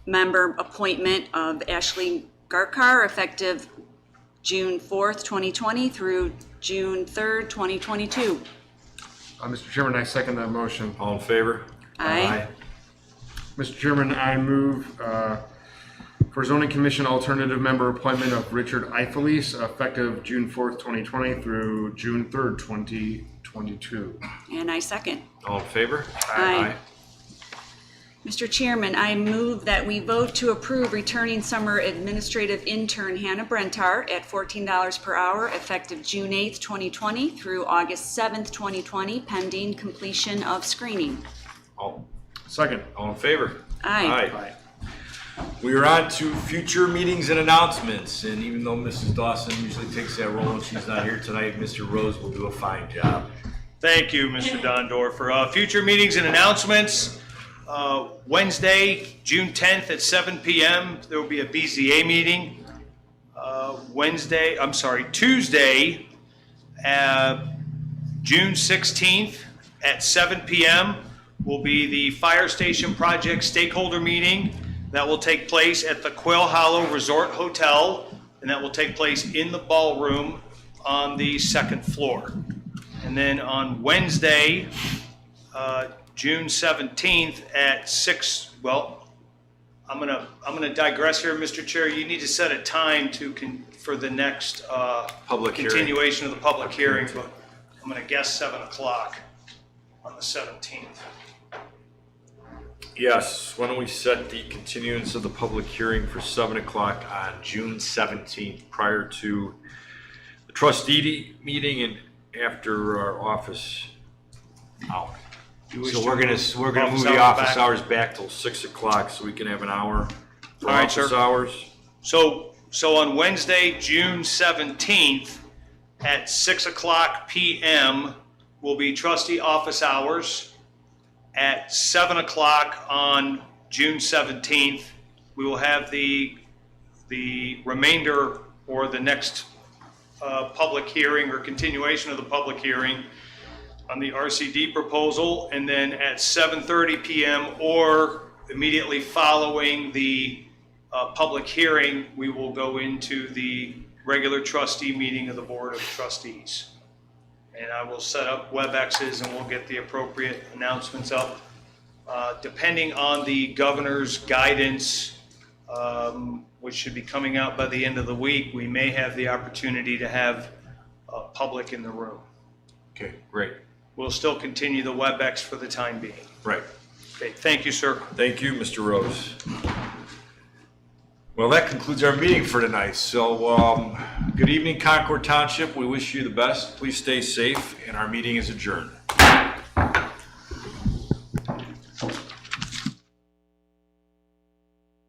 [SPEAKER 13] member appointment of Ashley Garkar effective June 4th, 2020 through June 3rd, 2022.
[SPEAKER 4] Mr. Chairman, I second that motion.
[SPEAKER 1] All in favor?
[SPEAKER 13] Aye.
[SPEAKER 4] Mr. Chairman, I move for Zoning Commission alternative member appointment of Richard Eifelis effective June 4th, 2020 through June 3rd, 2022.
[SPEAKER 13] And I second.
[SPEAKER 1] All in favor?
[SPEAKER 13] Aye. Mr. Chairman, I move that we vote to approve returning summer administrative intern Hannah Brentar at $14 per hour effective June 8th, 2020 through August 7th, 2020, pending completion of screening.
[SPEAKER 4] Second.
[SPEAKER 1] All in favor?
[SPEAKER 13] Aye.
[SPEAKER 1] Aye. We are on to future meetings and announcements, and even though Mrs. Dawson usually takes that role and she's not here tonight, Mr. Rose will do a fine job.
[SPEAKER 5] Thank you, Mr. Dondorfer. Future meetings and announcements. Wednesday, June 10th at 7 p.m., there will be a BZA meeting. Tuesday, June 16th at 7 p.m. will be the Fire Station Project Stakeholder Meeting. That will take place at the Quail Hollow Resort Hotel, and that will take place in the ballroom on the second floor. And then on Wednesday, June 17th at 6, well, I'm gonna digress here, Mr. Chair. You need to set a time for the next
[SPEAKER 1] Public hearing.
[SPEAKER 5] continuation of the public hearing, but I'm gonna guess 7 o'clock on the 17th.
[SPEAKER 1] Yes, why don't we set the continuance of the public hearing for 7 o'clock on June 17th prior to the trustee meeting and after our office hour. So we're gonna move the office hours back till 6 o'clock so we can have an hour for
[SPEAKER 5] All right,
[SPEAKER 1] office
[SPEAKER 5] sir.
[SPEAKER 1] hours.
[SPEAKER 5] So on Wednesday, June 17th at 6 o'clock p.m. will be trustee office hours. At 7 o'clock on June 17th, we will have the remainder or the next public hearing or continuation of the public hearing on the RCD proposal. And then at 7:30 p.m. or immediately following the public hearing, we will go into the regular trustee meeting of the Board of Trustees. And I will set up WebExes and we'll get the appropriate announcements up. Depending on the governor's guidance, which should be coming out by the end of the week, we may have the opportunity to have public in the room.
[SPEAKER 1] Okay, great.
[SPEAKER 5] We'll still continue the WebEx for the time being.
[SPEAKER 1] Right.
[SPEAKER 5] Okay, thank you, sir.
[SPEAKER 1] Thank you, Mr. Rose. Well, that concludes our meeting for tonight. So, good evening, Concord Township. We wish you the best. Please stay safe, and our meeting is adjourned.